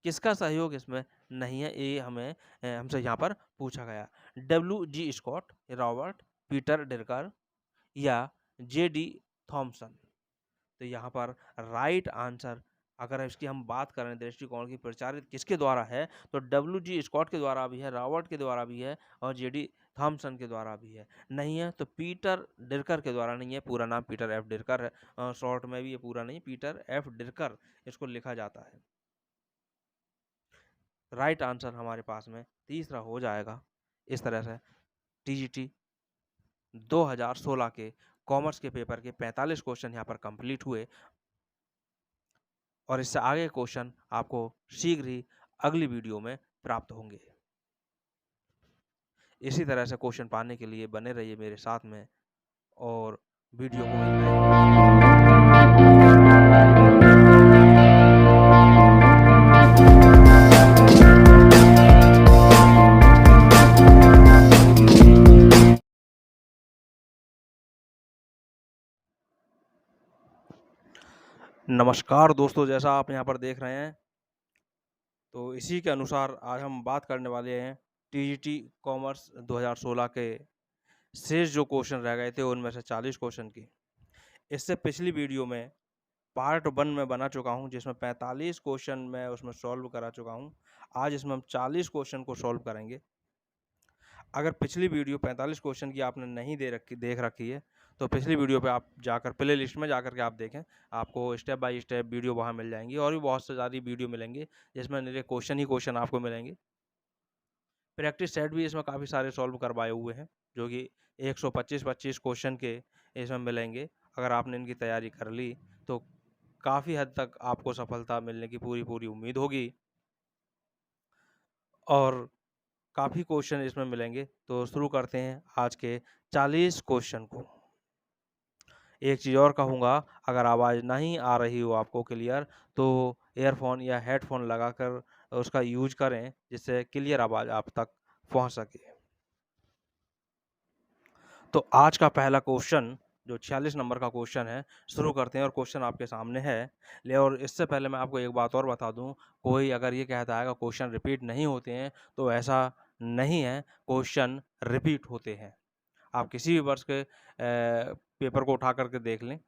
किसका सहयोग इसमें नहीं है? ये हमें हमसे यहाँ पर पूछा गया। WG Scott, Robert, Peter Drucker, या JD थॉमसन। तो यहाँ पर राइट आंसर, अगर इसकी हम बात करें दृष्टिकोण की प्रचारित किसके द्वारा है, तो WG स्कॉट के द्वारा भी है, रॉबर्ट के द्वारा भी है, और JD थॉमसन के द्वारा भी है। नहीं है तो पीटर ड्रकर के द्वारा नहीं है। पूरा नाम पीटर एफ ड्रकर है, शॉर्ट में भी ये पूरा नहीं, पीटर एफ ड्रकर इसको लिखा जाता है। राइट आंसर हमारे पास में तीसरा हो जाएगा। इस तरह से TGT 2016 के कॉमर्स के पेपर के 45 क्वेश्चन यहाँ पर कंप्लीट हुए और इससे आगे क्वेश्चन आपको शीघ्र ही अगली वीडियो में प्राप्त होंगे। इसी तरह से क्वेश्चन पाने के लिए बने रहिए मेरे साथ में और वीडियो को नमस्कार दोस्तों, जैसा आप यहाँ पर देख रहे हैं, तो इसी के अनुसार आज हम बात करने वाले हैं टीजीटी कॉमर्स 2016 के शेष जो क्वेश्चन रह गए थे उनमें से 40 क्वेश्चन की। इससे पिछली वीडियो में पार्ट 1 में बना चुका हूँ, जिसमें 45 क्वेश्चन मैं उसमें सॉल्व करा चुका हूँ। आज इसमें हम 40 क्वेश्चन को सॉल्व करेंगे। अगर पिछली वीडियो 45 क्वेश्चन की आपने नहीं देख रखी है, तो पिछली वीडियो पे आप जाकर प्लेलिस्ट में जाकर के आप देखें, आपको स्टेप बाय स्टेप वीडियो वहाँ मिल जाएँगी और भी बहुत से सारी वीडियो मिलेंगी, जिसमें निरे क्वेश्चन ही क्वेश्चन आपको मिलेंगे। प्रैक्टिस सेट भी इसमें काफ़ी सारे सॉल्व करवाए हुए हैं, जो कि 125-25 क्वेश्चन के इसमें मिलेंगे। अगर आपने इनकी तैयारी कर ली, तो काफ़ी हद तक आपको सफलता मिलने की पूरी उम्मीद होगी। और काफ़ी क्वेश्चन इसमें मिलेंगे, तो शुरू करते हैं आज के 40 क्वेश्चन को। एक चीज़ और कहूँगा, अगर आवाज़ नहीं आ रही हो आपको क्लियर, तो ईयरफ़ोन या हेडफ़ोन लगाकर उसका यूज़ करें, जिससे क्लियर आवाज़ आप तक पहुँच सके। तो आज का पहला क्वेश्चन, जो 46 नंबर का क्वेश्चन है, शुरू करते हैं और क्वेश्चन आपके सामने है। और इससे पहले मैं आपको एक बात और बता दूँ, कोई अगर ये कहता है कि क्वेश्चन रिपीट नहीं होते हैं, तो ऐसा नहीं है, क्वेश्चन रिपीट होते हैं। आप किसी भी वर्ष के पेपर को उठा कर के देख लें,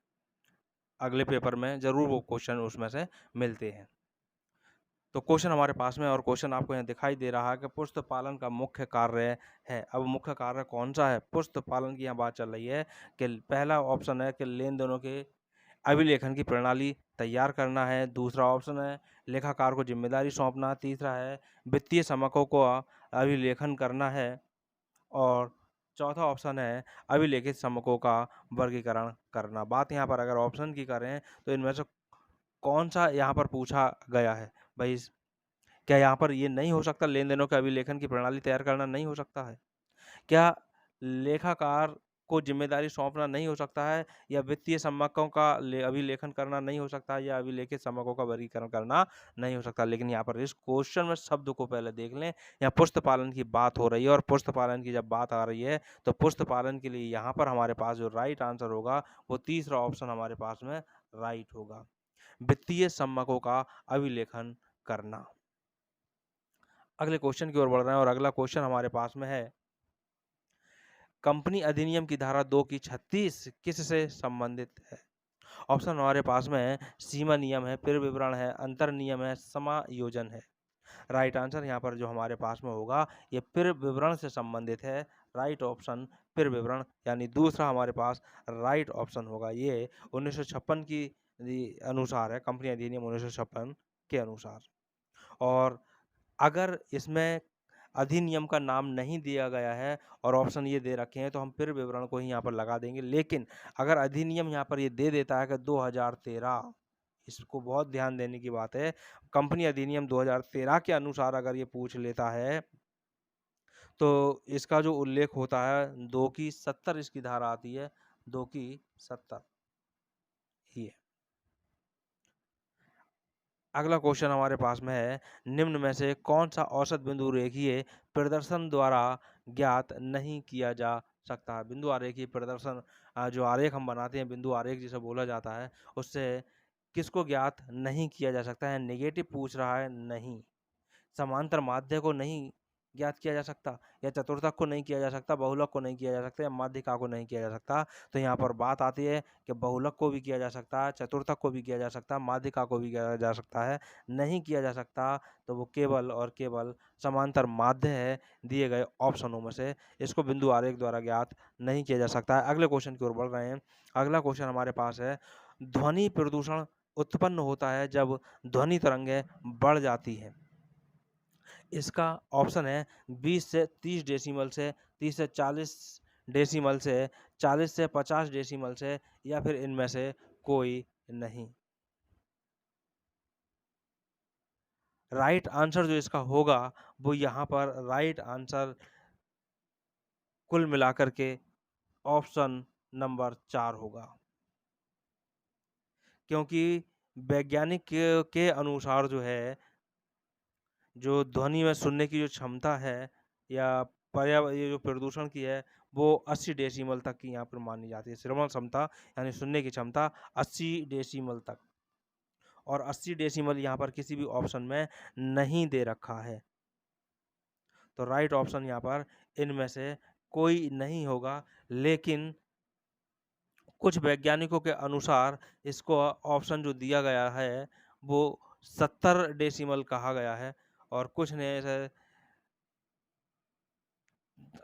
अगले पेपर में ज़रूर वो क्वेश्चन उसमें से मिलते हैं। तो क्वेश्चन हमारे पास में और क्वेश्चन आपको यहाँ दिखाई दे रहा है कि पुस्त पालन का मुख्य कार्य है। अब मुख्य कार्य कौन-सा है? पुस्त पालन की यहाँ बात चल रही है कि पहला ऑप्शन है कि लेन-देनों के अभिलेखन की प्रणाली तैयार करना है। दूसरा ऑप्शन है लेखाकार को ज़िम्मेदारी सौंपना। तीसरा है वित्तीय समकों को अभिलेखन करना है। और चौथा ऑप्शन है अभिलेखित समकों का वर्गीकरण करना। बात यहाँ पर अगर ऑप्शन की करें, तो इनमें से कौन-सा यहाँ पर पूछा गया है? भई क्या यहाँ पर ये नहीं हो सकता, लेन-देनों के अभिलेखन की प्रणाली तैयार करना नहीं हो सकता है? क्या लेखाकार को ज़िम्मेदारी सौंपना नहीं हो सकता है? या वित्तीय समकों का अभिलेखन करना नहीं हो सकता है? या अभिलेखित समकों का वर्गीकरण करना नहीं हो सकता? लेकिन यहाँ पर इस क्वेश्चन में शब्द को पहले देख लें। यहाँ पुस्त पालन की बात हो रही है, और पुस्त पालन की जब बात आ रही है, तो पुस्त पालन के लिए यहाँ पर हमारे पास जो राइट आंसर होगा, वो तीसरा ऑप्शन हमारे पास में राइट होगा। वित्तीय समकों का अभिलेखन करना। अगले क्वेश्चन की ओर बढ़ रहे हैं और अगला क्वेश्चन हमारे पास में है, कंपनी अधिनियम की धारा 2 की 36 किससे संबंधित है? ऑप्शन हमारे पास में है, सीमा नियम है, फिर विवरण है, अंतर नियम है, समायोजन है। राइट आंसर यहाँ पर जो हमारे पास में होगा, ये फिर विवरण से संबंधित है। राइट ऑप्शन फिर विवरण, यानी दूसरा हमारे पास राइट ऑप्शन होगा। ये 1956 की अनुसार है, कंपनी अधिनियम 1956 के अनुसार। और अगर इसमें अधिनियम का नाम नहीं दिया गया है और ऑप्शन ये दे रखे हैं, तो हम फिर विवरण को ही यहाँ पर लगा देंगे। लेकिन अगर अधिनियम यहाँ पर ये दे देता है कि 2013, इसको बहुत ध्यान देने की बात है। कंपनी अधिनियम 2013 के अनुसार अगर ये पूछ लेता है, तो इसका जो उल्लेख होता है 2 की 70 इसकी धारा आती है, 2 की 70 ही है। अगला क्वेश्चन हमारे पास में है, निम्न में से कौन-सा औसत बिंदु रेखीय प्रदर्शन द्वारा ज्ञात नहीं किया जा सकता है? बिंदु आरेखीय प्रदर्शन, जो आरेख हम बनाते हैं, बिंदु आरेख जिसे बोला जाता है, उससे किसको ज्ञात नहीं किया जा सकता है? नेगेटिव पूछ रहा है, नहीं। समांतर माध्य को नहीं ज्ञात किया जा सकता, या चतुर्थक को नहीं किया जा सकता, बहुलक को नहीं किया जा सकता, या माध्यिका को नहीं किया जा सकता। तो यहाँ पर बात आती है कि बहुलक को भी किया जा सकता है, चतुर्थक को भी किया जा सकता है, माध्यिका को भी किया जा सकता है। नहीं किया जा सकता, तो वो केवल और केवल समांतर माध्य है दिए गए ऑप्शनों में से। इसको बिंदु आरेख द्वारा ज्ञात नहीं किया जा सकता है। अगले क्वेश्चन की ओर बढ़ रहे हैं। अगला क्वेश्चन हमारे पास है, ध्वनि प्रदूषण उत्पन्न होता है जब ध्वनि तरंगें बढ़ जाती हैं। इसका ऑप्शन है 20 से 30 डेसिमल से, 30 से 40 डेसिमल से, 40 से 50 डेसिमल से, या फिर इनमें से कोई नहीं। राइट आंसर जो इसका होगा, वो यहाँ पर राइट आंसर कुल मिलाकर के ऑप्शन नंबर 4 होगा। क्योंकि वैज्ञानिक के अनुसार जो है, जो ध्वनि में सुनने की जो क्षमता है, या ये जो प्रदूषण की है, वो 80 डेसिमल तक की यहाँ पर मानी जाती है। श्रवण क्षमता यानी सुनने की क्षमता 80 डेसिमल तक, और 80 डेसिमल यहाँ पर किसी भी ऑप्शन में नहीं दे रखा है। तो राइट ऑप्शन यहाँ पर इनमें से कोई नहीं होगा, लेकिन कुछ वैज्ञानिकों के अनुसार इसको ऑप्शन जो दिया गया है वो 70 डेसिमल कहा गया है, और कुछ ने ऐसे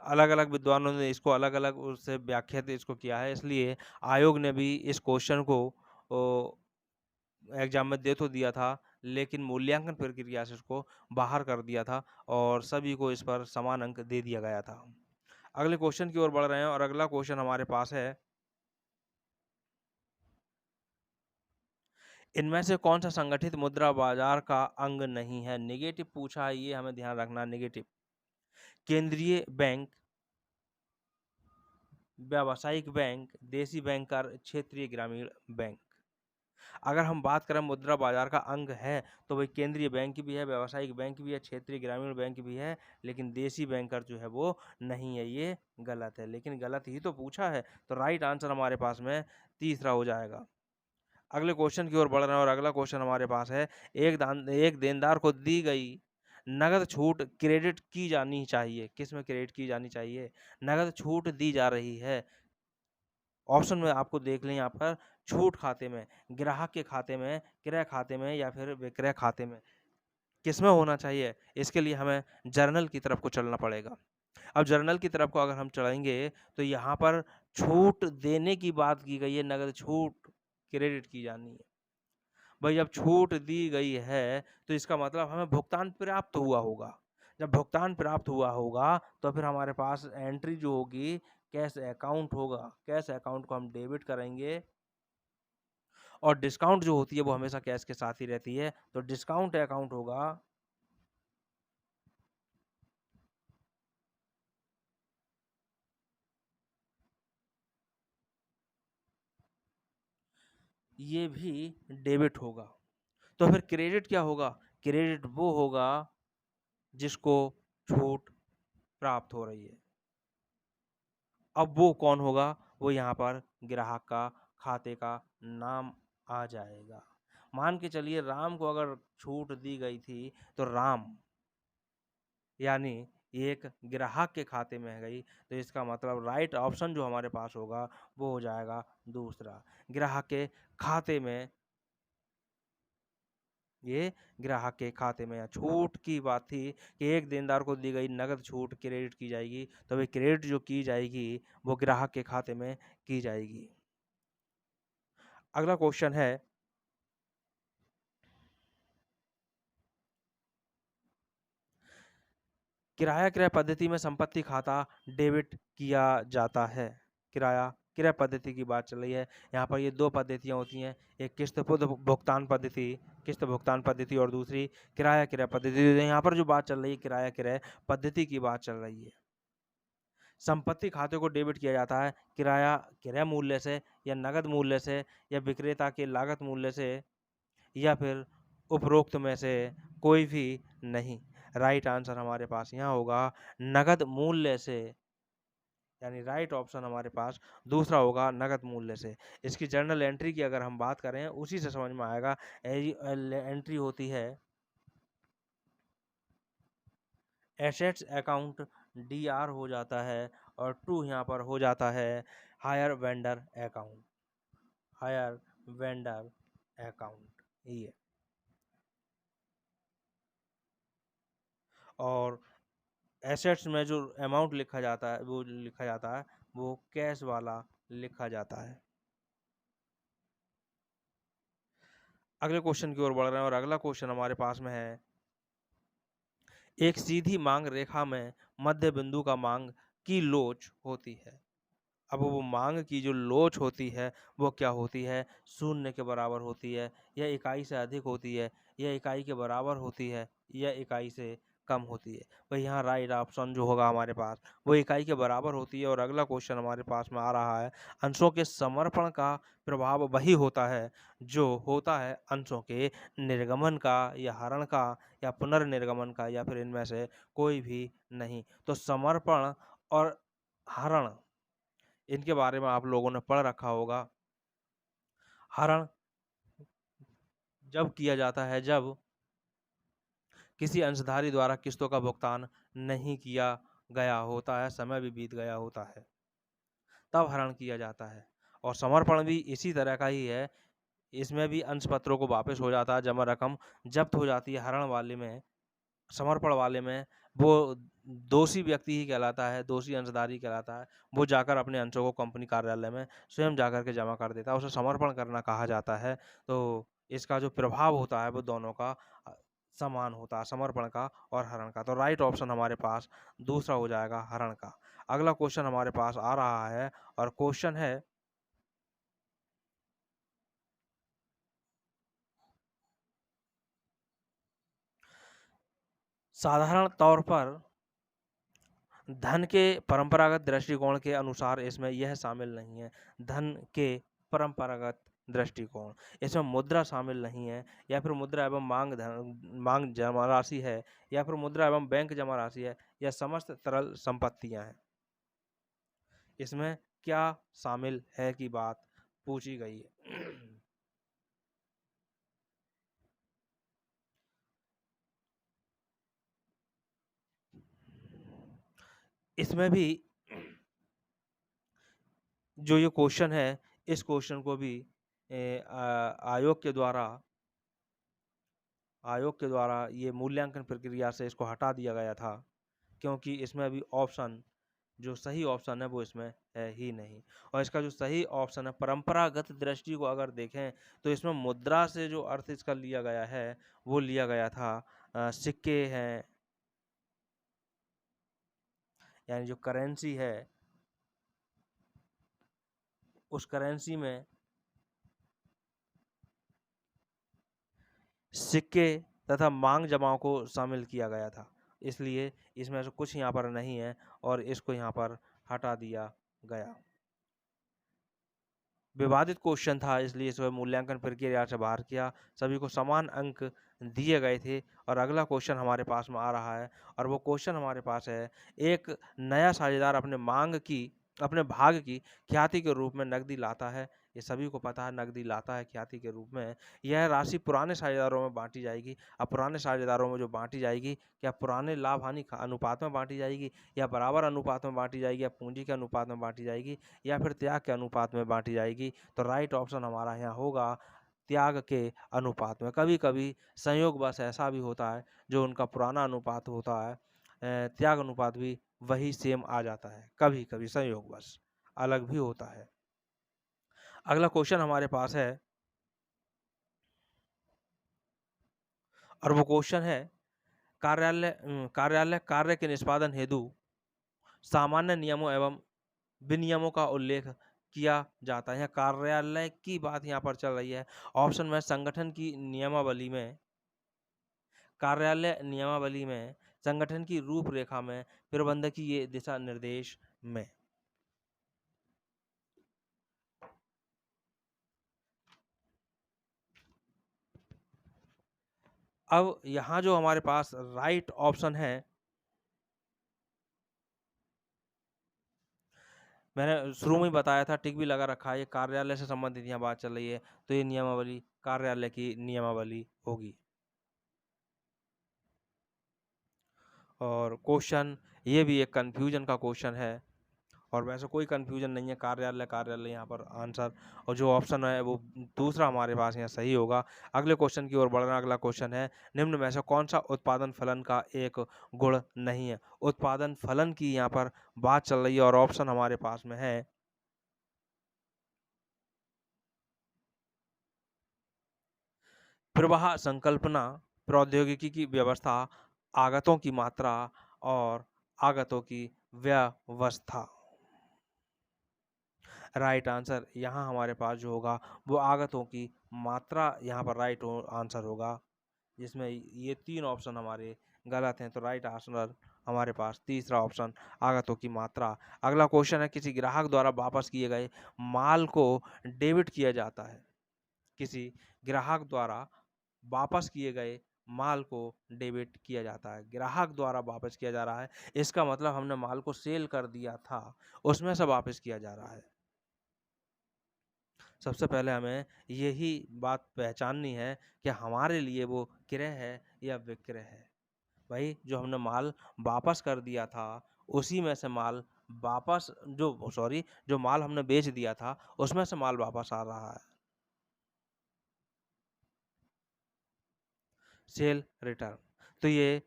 अलग-अलग विद्वानों ने इसको अलग-अलग उससे व्याख्यात इसको किया है, इसलिए आयोग ने भी इस क्वेश्चन को एग्जाम में दे तो दिया था, लेकिन मूल्यांकन प्रक्रिया से उसको बाहर कर दिया था और सभी को इस पर समान अंक दे दिया गया था। अगले क्वेश्चन की ओर बढ़ रहे हैं और अगला क्वेश्चन हमारे पास है, इनमें से कौन सा संगठित मुद्रा बाजार का अंग नहीं है? नेगेटिव पूछा है, ये हमें ध्यान रखना। नेगेटिव, केंद्रीय बैंक, व्यावसायिक बैंक, देशी बैंक और क्षेत्रीय ग्रामीण बैंक। अगर हम बात करें मुद्रा बाजार का अंग है, तो वही केंद्रीय बैंक भी है, व्यावसायिक बैंक भी है, क्षेत्रीय ग्रामीण बैंक भी है, लेकिन देशी बैंकर जो है वो नहीं है। ये गलत है, लेकिन गलत ही तो पूछा है, तो राइट आंसर हमारे पास में तीसरा हो जाएगा। अगले क्वेश्चन की ओर बढ़ रहे हैं और अगला क्वेश्चन हमारे पास है, एक देनदार को दी गई नगद छूट क्रेडिट की जानी चाहिए। किस में क्रेडिट की जानी चाहिए? नगद छूट दी जा रही है। ऑप्शन में आपको देख लें यहाँ पर, छूट खाते में, ग्राहक के खाते में, क्रय खाते में या फिर विक्रय खाते में। किसमें होना चाहिए? इसके लिए हमें जर्नल की तरफ को चलना पड़ेगा। अब जर्नल की तरफ को अगर हम चलेंगे तो यहाँ पर छूट देने की बात की गई है, नगद छूट क्रेडिट की जानी है। भाई जब छूट दी गई है तो इसका मतलब हमें भुगतान प्राप्त हुआ होगा। जब भुगतान प्राप्त हुआ होगा तो फिर हमारे पास एंट्री जो होगी कैश अकाउंट होगा। कैश अकाउंट को हम डेबिट करेंगे और डिस्काउंट जो होती है वो हमेशा कैश के साथ ही रहती है, तो डिस्काउंट अकाउंट होगा। ये भी डेबिट होगा। तो फिर क्रेडिट क्या होगा? क्रेडिट वो होगा जिसको छूट प्राप्त हो रही है। अब वो कौन होगा? वो यहाँ पर ग्राहक का खाते का नाम आ जाएगा। मान के चलिए राम को अगर छूट दी गई थी तो राम यानी एक ग्राहक के खाते में गई, तो इसका मतलब राइट ऑप्शन जो हमारे पास होगा वो हो जाएगा दूसरा। ग्राहक के खाते में, ये ग्राहक के खाते में। छूट की बात थी कि एक देनदार को दी गई नगद छूट क्रेडिट की जाएगी, तो वे क्रेडिट जो की जाएगी वो ग्राहक के खाते में की जाएगी। अगला क्वेश्चन है, किराया क्रय पद्धति में संपत्ति खाता डेबिट किया जाता है। किराया क्रय पद्धति की बात चल रही है। यहाँ पर ये दो पद्धतियाँ होती हैं, एक किस्त भुगतान पद्धति और दूसरी किराया क्रय पद्धति। यहाँ पर जो बात चल रही है किराया क्रय पद्धति की बात चल रही है। संपत्ति खाते को डेबिट किया जाता है किराया क्रय मूल्य से या नगद मूल्य से या विक्रेता के लागत मूल्य से या फिर उपरोक्त में से कोई भी नहीं। राइट आंसर हमारे पास यहाँ होगा नगद मूल्य से, यानी राइट ऑप्शन हमारे पास दूसरा होगा नगद मूल्य से। इसकी जर्नल एंट्री की अगर हम बात करें उसी से समझ में आएगा। एंट्री होती है एसेट्स अकाउंट, डीआर हो जाता है और टू यहाँ पर हो जाता है higher vendor account. Higher vendor account ये, और एसेट्स में जो अमाउंट लिखा जाता है वो कैश वाला लिखा जाता है। अगले क्वेश्चन की ओर बढ़ रहे हैं और अगला क्वेश्चन हमारे पास में है, एक सीधी मांग रेखा में मध्य बिंदु का मांग की लोच होती है। अब वो मांग की जो लोच होती है वो क्या होती है? शून्य के बराबर होती है, या इकाई से अधिक होती है, या इकाई के बराबर होती है, या इकाई से कम होती है। भाई यहाँ राइट ऑप्शन जो होगा हमारे पास वो इकाई के बराबर होती है। और अगला क्वेश्चन हमारे पास में आ रहा है, अंशों के समर्पण का प्रभाव वही होता है जो होता है अंशों के निर्गमन का या हरण का या पुनर्निर्गमन का, या फिर इनमें से कोई भी नहीं। तो समर्पण और हरण, इनके बारे में आप लोगों ने पढ़ रखा होगा। हरण जब किया जाता है जब किसी अंशधारी द्वारा किस्तों का भुगतान नहीं किया गया होता है, समय भी बीत गया होता है, तब हरण किया जाता है। और समर्पण भी इसी तरह का ही है। इसमें भी अंश पत्रों को वापस हो जाता है, जमा रकम जब्त हो जाती है। हरण वाले में, समर्पण वाले में वो दोषी व्यक्ति ही कहलाता है, दोषी अंशधारी कहलाता है। वो जाकर अपने अंशों को कंपनी कार्यालय में स्वयं जाकर के जमा कर देता है, उसे समर्पण करना कहा जाता है। तो इसका जो प्रभाव होता है वो दोनों का समान होता है, समर्पण का और हरण का। तो राइट ऑप्शन हमारे पास दूसरा हो जाएगा, हरण का। अगला क्वेश्चन हमारे पास आ रहा है और क्वेश्चन है, साधारण तौर पर धन के परंपरागत दृष्टिकोण के अनुसार इसमें यह शामिल नहीं है। धन के परंपरागत दृष्टिकोण, इसमें मुद्रा शामिल नहीं है, या फिर मुद्रा एवं मांग जमा राशि है, या फिर मुद्रा एवं बैंक जमा राशि है, या समस्त तरल संपत्तियां हैं। इसमें क्या शामिल है की बात पूछी गई है। इसमें भी जो ये क्वेश्चन है, इस क्वेश्चन को भी आयोग के द्वारा ये मूल्यांकन प्रक्रिया से इसको हटा दिया गया था, क्योंकि इसमें अभी ऑप्शन, जो सही ऑप्शन है वो इसमें है ही नहीं। और इसका जो सही ऑप्शन है, परंपरागत दृष्टि को अगर देखें तो इसमें मुद्रा से जो अर्थ इसका लिया गया है वो लिया गया था सिक्के हैं, यानी जो करेंसी है उस करेंसी में सिक्के तथा मांग जमाओं को शामिल किया गया था। इसलिए इसमें से कुछ यहाँ पर नहीं है और इसको यहाँ पर हटा दिया गया। विवादित क्वेश्चन था, इसलिए इस मूल्यांकन प्रक्रिया से बाहर किया। सभी को समान अंक दिए गए थे। और अगला क्वेश्चन हमारे पास में आ रहा है और वो क्वेश्चन हमारे पास है, एक नया साझेदार अपने भाग की ख्याति के रूप में नकदी लाता है। ये सभी को पता है, नकदी लाता है ख्याति के रूप में। यह राशि पुराने साझेदारों में बांटी जाएगी। अब पुराने साझेदारों में जो बांटी जाएगी, क्या पुराने लाभ हानि अनुपात में बांटी जाएगी, या बराबर अनुपात में बांटी जाएगी, या पूंजी के अनुपात में बांटी जाएगी, या फिर त्याग के अनुपात में बांटी जाएगी? तो राइट ऑप्शन हमारा यहाँ होगा त्याग के अनुपात में। कभी कभी संयोगवश ऐसा भी होता है, जो उनका पुराना अनुपात होता है, त्याग अनुपात भी वही सेम आ जाता है। कभी कभी संयोगवश अलग भी होता है। अगला क्वेश्चन हमारे पास है और वो क्वेश्चन है, कार्यालय कार्य के निष्पादन हेतु सामान्य नियमों एवं विनियमों का उल्लेख किया जाता है। कार्यालय की बात यहाँ पर चल रही है। ऑप्शन में संगठन की नियमावली में, कार्यालय नियमावली में, संगठन की रूपरेखा में, प्रबंधकीय दिशा निर्देश में। अब यहाँ जो हमारे पास राइट ऑप्शन है, मैंने शुरू में ही बताया था, टिक भी लगा रखा है, ये कार्यालय से संबंधित यहाँ बात चल रही है, तो ये नियमावली कार्यालय की नियमावली होगी। और क्वेश्चन ये भी एक कंफ्यूजन का क्वेश्चन है, और वैसे कोई कंफ्यूजन नहीं है, कार्यालय कार्यालय यहाँ पर आंसर। और जो ऑप्शन है वो दूसरा हमारे पास यहाँ सही होगा। अगले क्वेश्चन की ओर बढ़ना। अगला क्वेश्चन है, निम्न में से कौन सा उत्पादन फलन का एक गुण नहीं है? उत्पादन फलन की यहाँ पर बात चल रही है और ऑप्शन हमारे पास में है, प्रवाह संकल्पना, प्रौद्योगिकी की व्यवस्था, आगतों की मात्रा और आगतों की व्यवस्था। राइट आंसर यहाँ हमारे पास जो होगा वो आगतों की मात्रा यहाँ पर राइट आंसर होगा, जिसमें ये तीन ऑप्शन हमारे गलत हैं। तो राइट आंसर हमारे पास तीसरा ऑप्शन, आगतों की मात्रा। अगला क्वेश्चन है, किसी ग्राहक द्वारा वापस किए गए माल को डेबिट किया जाता है। किसी ग्राहक द्वारा वापस किए गए माल को डेबिट किया जाता है। ग्राहक द्वारा वापस किया जा रहा है, इसका मतलब हमने माल को सेल कर दिया था, उसमें से वापस किया जा रहा है। सबसे पहले हमें यही बात पहचाननी है कि हमारे लिए वो क्रय है या विक्रय है। भाई जो हमने माल वापस कर दिया था, उसी में से माल वापस जो माल हमने बेच दिया था, उसमें से माल वापस आ रहा है। Cell return. तो ये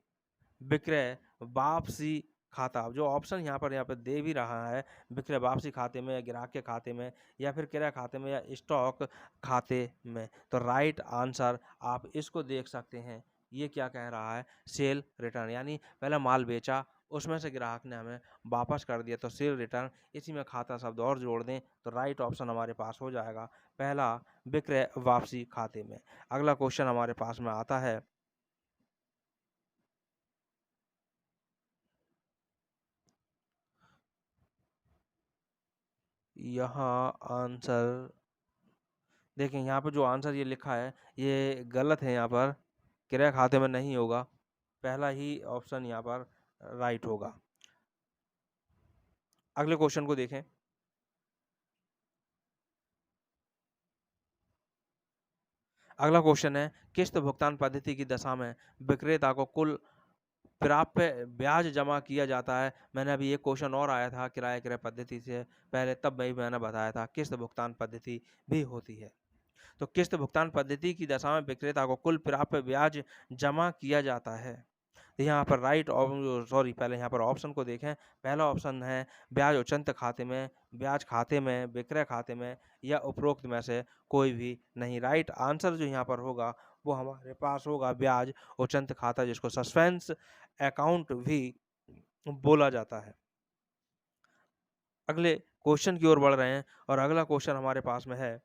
विक्रय वापसी खाता, जो ऑप्शन यहाँ पे दे भी रहा है, विक्रय वापसी खाते में या ग्राहक के खाते में या फिर क्रय खाते में या स्टॉक खाते में। तो राइट आंसर आप इसको देख सकते हैं। ये क्या कह रहा है? सेल रिटर्न, यानी पहले माल बेचा, उसमें से ग्राहक ने हमें वापस कर दिया, तो सेल रिटर्न। इसी में खाता शब्द और जोड़ दें तो राइट ऑप्शन हमारे पास हो जाएगा पहला, विक्रय वापसी खाते में। अगला क्वेश्चन हमारे पास में आता है, यहाँ आंसर देखें। यहाँ पे जो आंसर ये लिखा है ये गलत है। यहाँ पर क्रय खाते में नहीं होगा, पहला ही ऑप्शन यहाँ पर राइट होगा। अगले क्वेश्चन को देखें। अगला क्वेश्चन है, किस्त भुगतान पद्धति की दशा में विक्रेता को कुल प्राप्य ब्याज जमा किया जाता है। मैंने अभी एक क्वेश्चन और आया था किराए क्रय पद्धति से पहले, तब भी मैंने बताया था किस्त भुगतान पद्धति भी होती है। तो किस्त भुगतान पद्धति की दशा में विक्रेता को कुल प्राप्य ब्याज जमा किया जाता है। तो यहाँ पर पहले यहाँ पर ऑप्शन को देखें। पहला ऑप्शन है ब्याज उचंत खाते में, ब्याज खाते में, विक्रय खाते में या उपरोक्त में से कोई भी नहीं। राइट आंसर जो यहाँ पर होगा वो हमारे पास होगा ब्याज उचंत खाता, जिसको सस्पेंस अकाउंट भी बोला जाता है। अगले क्वेश्चन की ओर बढ़ रहे हैं और अगला क्वेश्चन हमारे पास में है,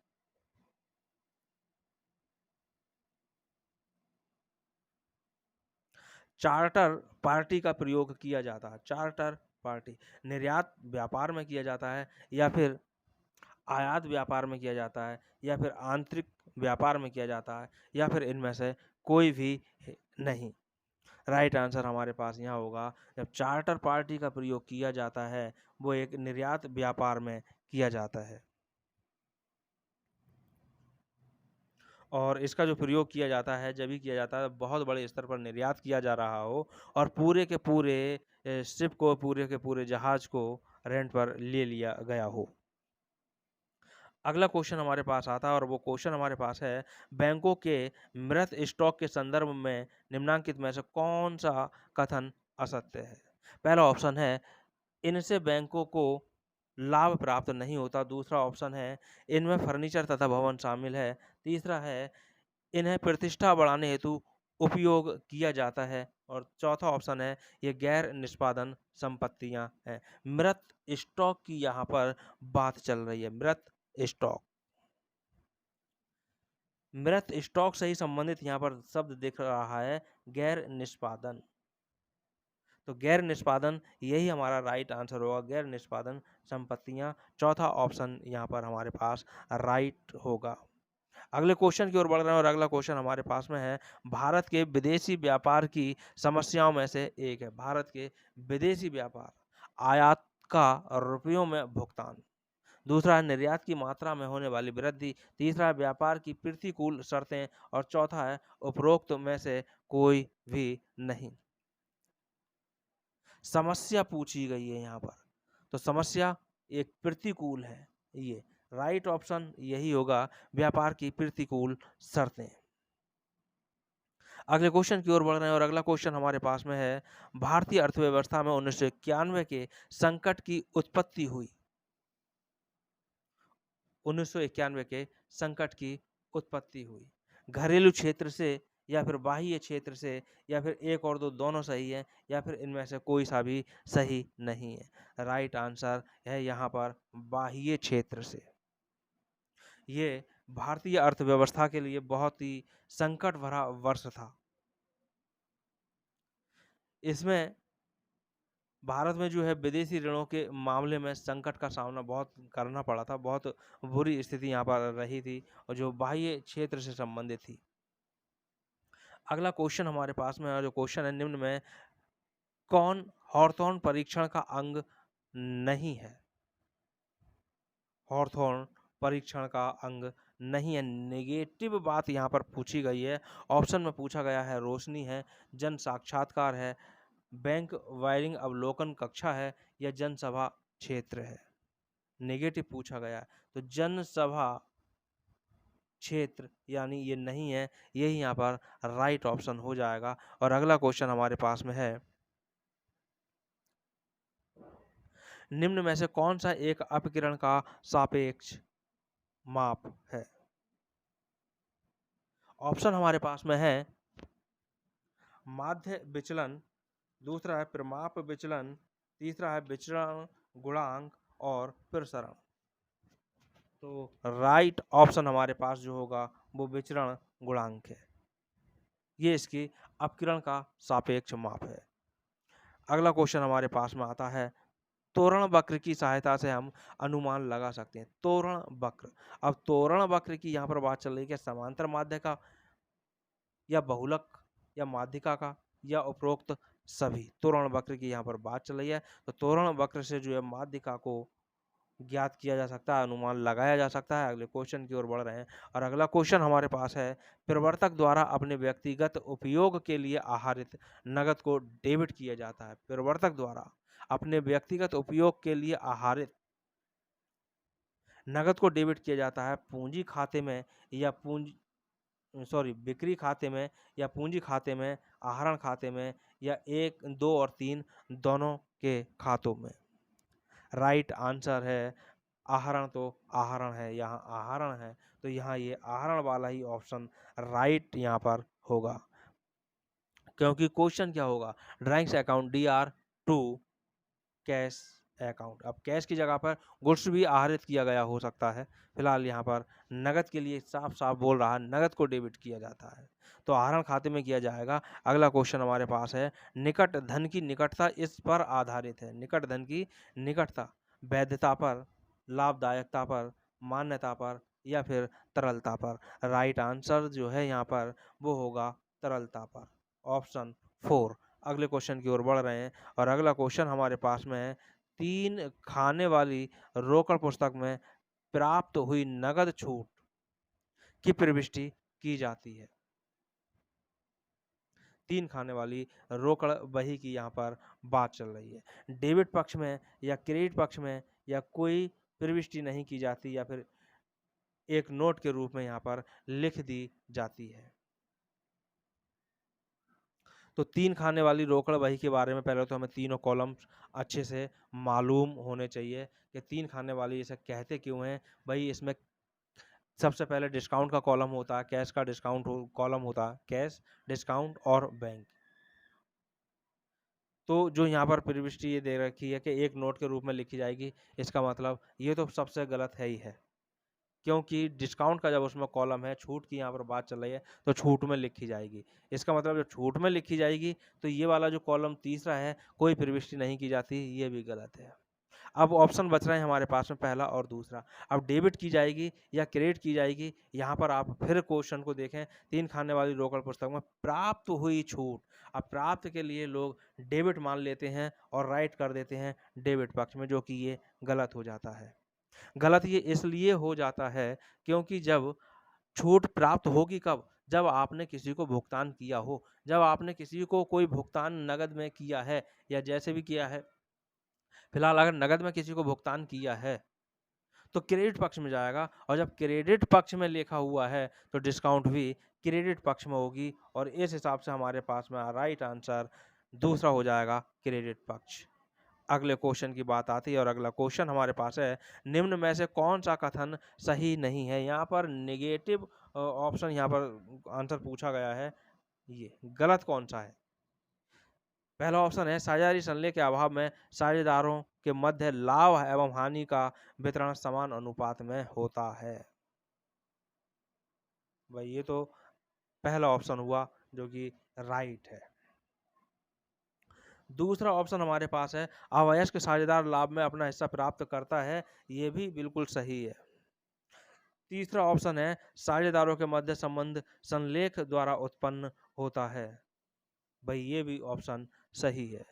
चार्टर पार्टी का प्रयोग किया जाता है। चार्टर पार्टी निर्यात व्यापार में किया जाता है या फिर आयात व्यापार में किया जाता है या फिर आंतरिक व्यापार में किया जाता है या फिर इनमें से कोई भी नहीं। राइट आंसर हमारे पास यहाँ होगा, जब चार्टर पार्टी का प्रयोग किया जाता है वो एक निर्यात व्यापार में किया जाता है। और इसका जो प्रयोग किया जाता है जब भी किया जाता है बहुत बड़े स्तर पर निर्यात किया जा रहा हो और पूरे के पूरे शिप को, पूरे के पूरे जहाज को रेंट पर ले लिया गया हो। अगला क्वेश्चन हमारे पास आता है और वो क्वेश्चन हमारे पास है, बैंकों के मृत स्टॉक के संदर्भ में निम्नांकित में से कौन सा कथन असत्य है? पहला ऑप्शन है, इनसे बैंकों को लाभ प्राप्त नहीं होता। दूसरा ऑप्शन है, इनमें फर्नीचर तथा भवन शामिल है। तीसरा है, इन्हें प्रतिष्ठा बढ़ाने हेतु उपयोग किया जाता है। और चौथा ऑप्शन है, ये गैर निष्पादन संपत्तियां हैं। मृत स्टॉक की यहाँ पर बात चल रही है। मृत स्टॉक, मृत स्टॉक से ही संबंधित यहाँ पर शब्द दिख रहा है, गैर निष्पादन। तो गैर निष्पादन यही हमारा राइट आंसर होगा, गैर निष्पादन संपत्तियां। चौथा ऑप्शन यहाँ पर हमारे पास राइट होगा। अगले क्वेश्चन की ओर बढ़ रहे हैं और अगला क्वेश्चन हमारे पास में है, भारत के विदेशी व्यापार की समस्याओं में से एक है। भारत के विदेशी व्यापार, आयात का रुपयों में भुगतान। दूसरा है निर्यात की मात्रा में होने वाली वृद्धि। तीसरा है व्यापार की प्रतिकूल शर्तें और चौथा है उपरोक्त में से कोई भी नहीं। समस्या पूछी गई है यहाँ पर, तो समस्या एक प्रतिकूल है। ये राइट ऑप्शन यही होगा, व्यापार की प्रतिकूल शर्तें। अगले क्वेश्चन की ओर बढ़ रहे हैं और अगला क्वेश्चन हमारे पास में है, भारतीय अर्थव्यवस्था में 1991 के संकट की उत्पत्ति हुई। 1991 के संकट की उत्पत्ति हुई घरेलू क्षेत्र से या फिर बाह्य क्षेत्र से या फिर एक और दो दोनों सही है या फिर इनमें से कोई सा भी सही नहीं है। राइट आंसर है यहाँ पर बाह्य क्षेत्र से। ये भारतीय अर्थव्यवस्था के लिए बहुत ही संकट भरा वर्ष था। इसमें भारत में जो है विदेशी ऋणों के मामले में संकट का सामना बहुत करना पड़ा था। बहुत बुरी स्थिति यहाँ पर रही थी और जो बाह्य क्षेत्र से संबंधित थी। अगला क्वेश्चन हमारे पास में जो क्वेश्चन है, निम्न में कौन हॉर्थोर्न परीक्षण का अंग नहीं है? हॉर्थोर्न परीक्षण का अंग नहीं है। नेगेटिव बात यहाँ पर पूछी गई है। ऑप्शन में पूछा गया है रोशनी है, जन साक्षात्कार है, बैंक वायरिंग अवलोकन कक्षा है या जनसभा क्षेत्र है। नेगेटिव पूछा गया है तो जनसभा क्षेत्र यानी ये नहीं है, यही यहाँ पर राइट ऑप्शन हो जाएगा। और अगला क्वेश्चन हमारे पास में है, निम्न में से कौन सा एक अपकिरण का सापेक्ष माप है। ऑप्शन हमारे पास में है माध्य विचलन, दूसरा है प्रमाप विचलन, तीसरा है विचरण गुणांक और प्रसरण। तो राइट ऑप्शन हमारे पास जो होगा वो विचरण गुणांक है। ये इसकी अपकिरण का सापेक्ष माप है। अगला क्वेश्चन हमारे पास में आता है, तोरण वक्र की सहायता से हम अनुमान लगा सकते हैं। तोरण वक्र, अब तोरण वक्र की यहाँ पर बात चल रही है समांतर माध्य का या बहुलक या माध्यिका का या उपरोक्त सभी। तोरण वक्र की यहाँ पर बात चल रही है तो तोरण वक्र से जो है माध्यिका को ज्ञात किया जा सकता है, अनुमान लगाया जा सकता है। अगले क्वेश्चन की ओर बढ़ रहे हैं और अगला क्वेश्चन हमारे पास है, प्रवर्तक द्वारा अपने व्यक्तिगत उपयोग के लिए आहरित नगद को डेबिट किया जाता है। प्रवर्तक द्वारा अपने व्यक्तिगत उपयोग के लिए आहरित नगद को डेबिट किया जाता है पूंजी खाते में या बिक्री खाते में या पूंजी खाते में, आहरण खाते में या 1, 2 और 3 दोनों के खातों में। राइट आंसर है आहरण, तो आहरण है, यहाँ आहरण है तो यहाँ ये आहरण वाला ही ऑप्शन राइट यहाँ पर होगा। क्योंकि क्वेश्चन क्या होगा, drawings account DR to cash account. अब कैश की जगह पर गुड्स भी आहरित किया गया हो सकता है। फिलहाल यहाँ पर नगद के लिए साफ साफ बोल रहा है, नगद को डेबिट किया जाता है तो आहरण खाते में किया जाएगा। अगला क्वेश्चन हमारे पास है, निकट धन की निकटता इस पर आधारित है। निकट धन की निकटता वैधता पर, लाभदायकता पर, मान्यता पर या फिर तरलता पर। राइट आंसर जो है यहाँ पर वो होगा तरलता पर, ऑप्शन 4। अगले क्वेश्चन की ओर बढ़ रहे हैं और अगला क्वेश्चन हमारे पास में है, 3 खाने वाली रोकड़ पुस्तक में प्राप्त हुई नगद छूट की प्रविष्टि की जाती है। 3 खाने वाली रोकड़ बही की यहाँ पर बात चल रही है। डेबिट पक्ष में या क्रेडिट पक्ष में या कोई प्रविष्टि नहीं की जाती या फिर एक नोट के रूप में यहाँ पर लिख दी जाती है। तो 3 खाने वाली रोकड़ बही के बारे में पहले तो हमें तीनों कॉलम्स अच्छे से मालूम होने चाहिए कि 3 खाने वाली इसे कहते क्यों हैं। भाई इसमें सबसे पहले डिस्काउंट का कॉलम होता है, कैश का डिस्काउंट कॉलम होता है, कैश, डिस्काउंट और बैंक। तो जो यहाँ पर प्रविष्टि ये दे रखी है कि एक नोट के रूप में लिखी जाएगी, इसका मतलब ये तो सबसे गलत है ही है। क्योंकि डिस्काउंट का जब उसमें कॉलम है, छूट की यहाँ पर बात चल रही है तो छूट में लिखी जाएगी। इसका मतलब जब छूट में लिखी जाएगी तो ये वाला जो कॉलम तीसरा है, कोई प्रविष्टि नहीं की जाती, ये भी गलत है। अब ऑप्शन बच रहे हैं हमारे पास में पहला और दूसरा। अब डेबिट की जाएगी या क्रेडिट की जाएगी, यहाँ पर आप फिर क्वेश्चन को देखें, 3 खाने वाली रोकड़ पुस्तक में प्राप्त हुई छूट। अब प्राप्त के लिए लोग डेबिट मान लेते हैं और राइट कर देते हैं डेबिट पक्ष में, जो कि ये गलत हो जाता है। गलत ये इसलिए हो जाता है क्योंकि जब छूट प्राप्त होगी कब, जब आपने किसी को भुगतान किया हो। जब आपने किसी को कोई भुगतान नगद में किया है या जैसे भी किया है, फिलहाल अगर नगद में किसी को भुगतान किया है तो क्रेडिट पक्ष में जाएगा, और जब क्रेडिट पक्ष में लिखा हुआ है तो डिस्काउंट भी क्रेडिट पक्ष में होगी। और इस हिसाब से हमारे पास में राइट आंसर दूसरा हो जाएगा, क्रेडिट पक्ष। अगले क्वेश्चन की बात आती है और अगला क्वेश्चन हमारे पास है, निम्न में से कौन सा कथन सही नहीं है। यहाँ पर नेगेटिव ऑप्शन यहाँ पर आंसर पूछा गया है, ये गलत कौन सा है। पहला ऑप्शन है, साझेदारी संलेख के अभाव में साझेदारों के मध्य लाभ एवं हानि का वितरण समान अनुपात में होता है। भाई ये तो पहला ऑप्शन हुआ जो कि राइट है। दूसरा ऑप्शन हमारे पास है, अवयस्क साझेदार लाभ में अपना हिस्सा प्राप्त करता है, ये भी बिल्कुल सही है। तीसरा ऑप्शन है, साझेदारों के मध्य संबंध संलेख द्वारा उत्पन्न होता है। भाई ये भी ऑप्शन सही है।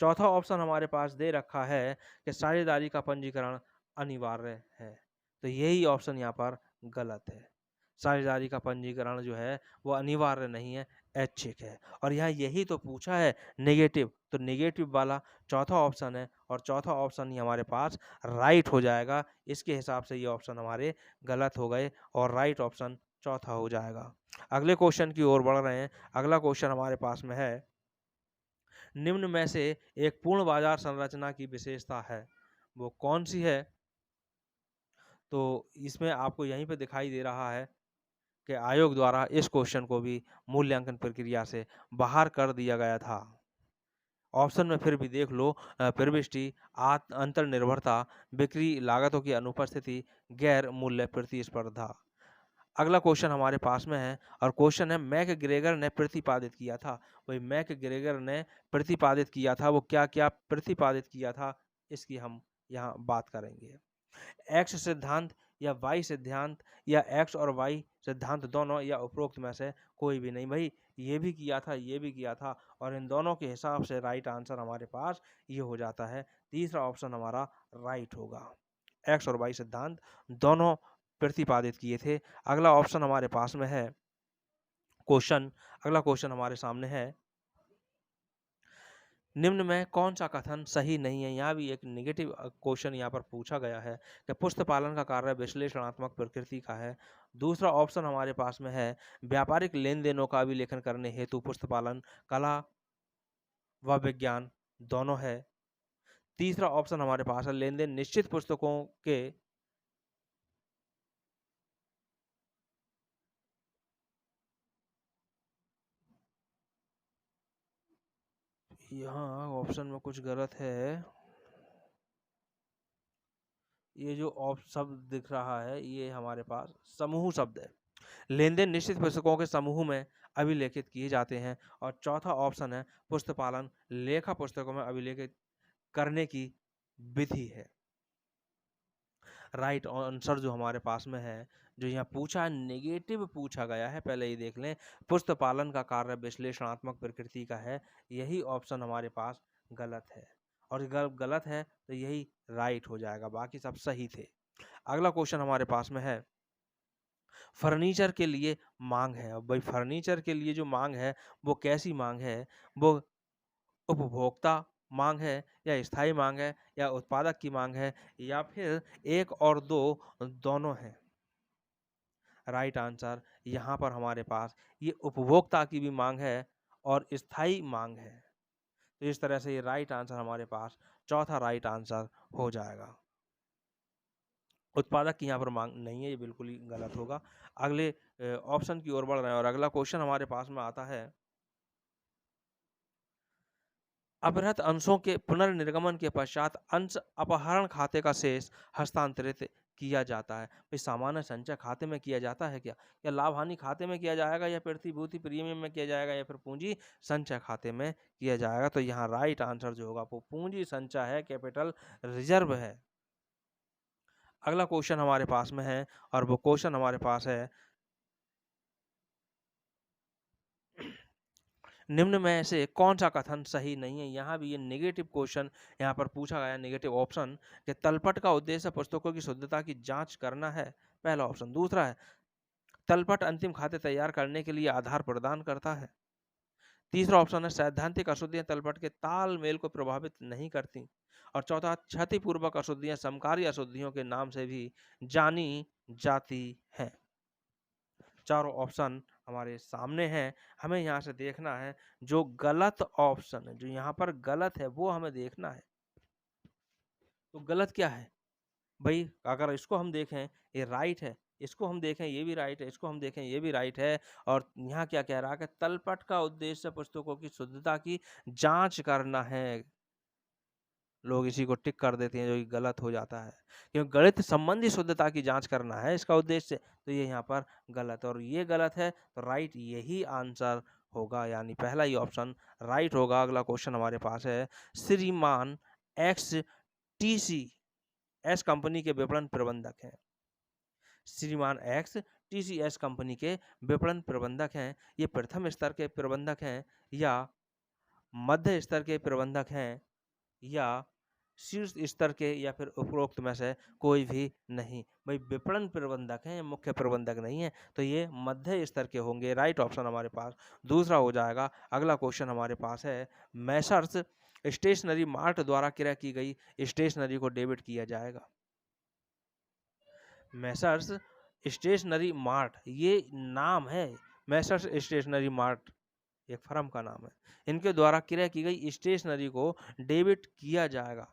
चौथा ऑप्शन हमारे पास दे रखा है कि साझेदारी का पंजीकरण अनिवार्य है, तो यही ऑप्शन यहाँ पर गलत है। साझेदारी का पंजीकरण जो है वो अनिवार्य नहीं है, ऐच्छिक है। और यहाँ यही तो पूछा है नेगेटिव, तो नेगेटिव वाला चौथा ऑप्शन है और चौथा ऑप्शन ही हमारे पास राइट हो जाएगा। इसके हिसाब से ये ऑप्शन हमारे गलत हो गए और राइट ऑप्शन चौथा हो जाएगा। अगले क्वेश्चन की ओर बढ़ रहे हैं। अगला क्वेश्चन हमारे पास में है, निम्न में से एक पूर्ण बाजार संरचना की विशेषता है, वो कौन सी है? तो इसमें आपको यहीं पे दिखाई दे रहा है कि आयोग द्वारा इस क्वेश्चन को भी मूल्यांकन प्रक्रिया से बाहर कर दिया गया था। ऑप्शन में फिर भी देख लो, प्रविष्टि, अंतर्निर्भरता, बिक्री लागतों की अनुपस्थिति, गैर मूल्य प्रतिस्पर्धा। अगला क्वेश्चन हमारे पास में है और क्वेश्चन है, मैकग्रेगर ने प्रतिपादित किया था। वही मैकग्रेगर ने प्रतिपादित किया था, वो क्या क्या प्रतिपादित किया था, इसकी हम यहाँ बात करेंगे। एक्स सिद्धांत या वाई सिद्धांत या एक्स और वाई सिद्धांत दोनों या उपरोक्त में से कोई भी नहीं। भाई ये भी किया था, ये भी किया था और इन दोनों के हिसाब से राइट आंसर हमारे पास ये हो जाता है। तीसरा ऑप्शन हमारा राइट होगा। एक्स और वाई सिद्धांत दोनों प्रतिपादित किए थे। अगला ऑप्शन हमारे पास में है क्वेश्चन, अगला क्वेश्चन हमारे सामने है, निम्न में कौन सा कथन सही नहीं है? यहाँ भी एक नेगेटिव क्वेश्चन यहाँ पर पूछा गया है कि पुस्तक पालन का कार्य विश्लेषणात्मक प्रकृति का है। दूसरा ऑप्शन हमारे पास में है, व्यापारिक लेन देनों का अभिलेखन करने हेतु पुस्तक पालन कला व विज्ञान दोनों है। तीसरा ऑप्शन हमारे पास है, लेन देन निश्चित पुस्तकों के यहाँ ऑप्शन में कुछ गलत है। ये जो शब्द दिख रहा है ये हमारे पास समूह शब्द है। लेन देन निश्चित पुस्तकों के समूह में अभिलेखित किए जाते हैं। और चौथा ऑप्शन है, पुस्तक पालन लेखा पुस्तकों में अभिलेखित करने की विधि है। राइट आंसर जो हमारे पास में है, जो यहाँ पूछा है, नेगेटिव पूछा गया है, पहले ये देख लें, पुस्तक पालन का कार्य विश्लेषणात्मक प्रकृति का है, यही ऑप्शन हमारे पास गलत है। और अगर गलत है तो यही राइट हो जाएगा, बाकी सब सही थे। अगला क्वेश्चन हमारे पास में है, फर्नीचर के लिए मांग है। अब भाई फर्नीचर के लिए जो मांग है वो कैसी मांग है? वो उपभोक्ता मांग है या स्थायी मांग है या उत्पादक की मांग है या फिर एक और दो दोनों है? राइट आंसर यहाँ पर हमारे पास ये उपभोक्ता की भी मांग है और स्थायी मांग है। तो इस तरह से ये राइट आंसर हमारे पास चौथा राइट आंसर हो जाएगा। उत्पादक की यहाँ पर मांग नहीं है, ये बिल्कुल ही गलत होगा। अगले ऑप्शन की ओर बढ़ रहे हैं और अगला क्वेश्चन हमारे पास में आता है, अपहृत अंशों के पुनर्निर्गमन के पश्चात अंश अपहरण खाते का शेष हस्तांतरित किया जाता है। भाई सामान्य संचय खाते में किया जाता है क्या? या लाभ हानि खाते में किया जाएगा या प्रतिभूति प्रीमियम में किया जाएगा या फिर पूंजी संचय खाते में किया जाएगा? तो यहाँ राइट आंसर जो होगा वो पूंजी संचय है, कैपिटल रिजर्व है। अगला क्वेश्चन हमारे पास में है और वो क्वेश्चन हमारे पास है, निम्न में से कौन सा कथन सही नहीं है? यहाँ भी ये नेगेटिव क्वेश्चन यहाँ पर पूछा गया, नेगेटिव ऑप्शन, कि तलपट का उद्देश्य पुस्तकों की शुद्धता की जांच करना है, पहला ऑप्शन। दूसरा है, तलपट अंतिम खाते तैयार करने के लिए आधार प्रदान करता है। तीसरा ऑप्शन है, सैद्धांतिक अशुद्धियां तलपट के तालमेल को प्रभावित नहीं करती। और चौथा, क्षतिपूर्वक अशुद्धियां समकारी अशुद्धियों के नाम से भी जानी जाती हैं। चारों ऑप्शन हमारे सामने हैं, हमें यहाँ से देखना है जो गलत ऑप्शन है, जो यहाँ पर गलत है वो हमें देखना है। तो गलत क्या है भाई? अगर इसको हम देखें ये राइट है, इसको हम देखें ये भी राइट है, इसको हम देखें ये भी राइट है। और यहाँ क्या कह रहा है कि तलपट का उद्देश्य पुस्तकों की शुद्धता की जांच करना है। लोग इसी को टिक कर देते हैं, जो कि गलत हो जाता है, क्योंकि गणित संबंधी शुद्धता की जांच करना है इसका उद्देश्य। तो ये यहाँ पर गलत और ये गलत है, तो राइट यही आंसर होगा, यानी पहला ही ऑप्शन राइट होगा। अगला क्वेश्चन हमारे पास है, श्रीमान एक्स टीसी एस कंपनी के विपणन प्रबंधक हैं। श्रीमान एक्स टीसीएस कंपनी के विपणन प्रबंधक हैं। ये प्रथम स्तर के प्रबंधक हैं या मध्य स्तर के प्रबंधक हैं या शीर्ष स्तर के या फिर उपरोक्त में से कोई भी नहीं। भाई विपणन प्रबंधक हैं, मुख्य प्रबंधक नहीं है, तो ये मध्य स्तर के होंगे। राइट ऑप्शन हमारे पास दूसरा हो जाएगा। अगला क्वेश्चन हमारे पास है, मैसर्स स्टेशनरी मार्ट द्वारा क्रय की गई स्टेशनरी को डेबिट किया जाएगा। मैसर्स स्टेशनरी मार्ट ये नाम है, मैसर्स स्टेशनरी मार्ट एक फर्म का नाम है, इनके द्वारा क्रय की गई स्टेशनरी को डेबिट किया जाएगा।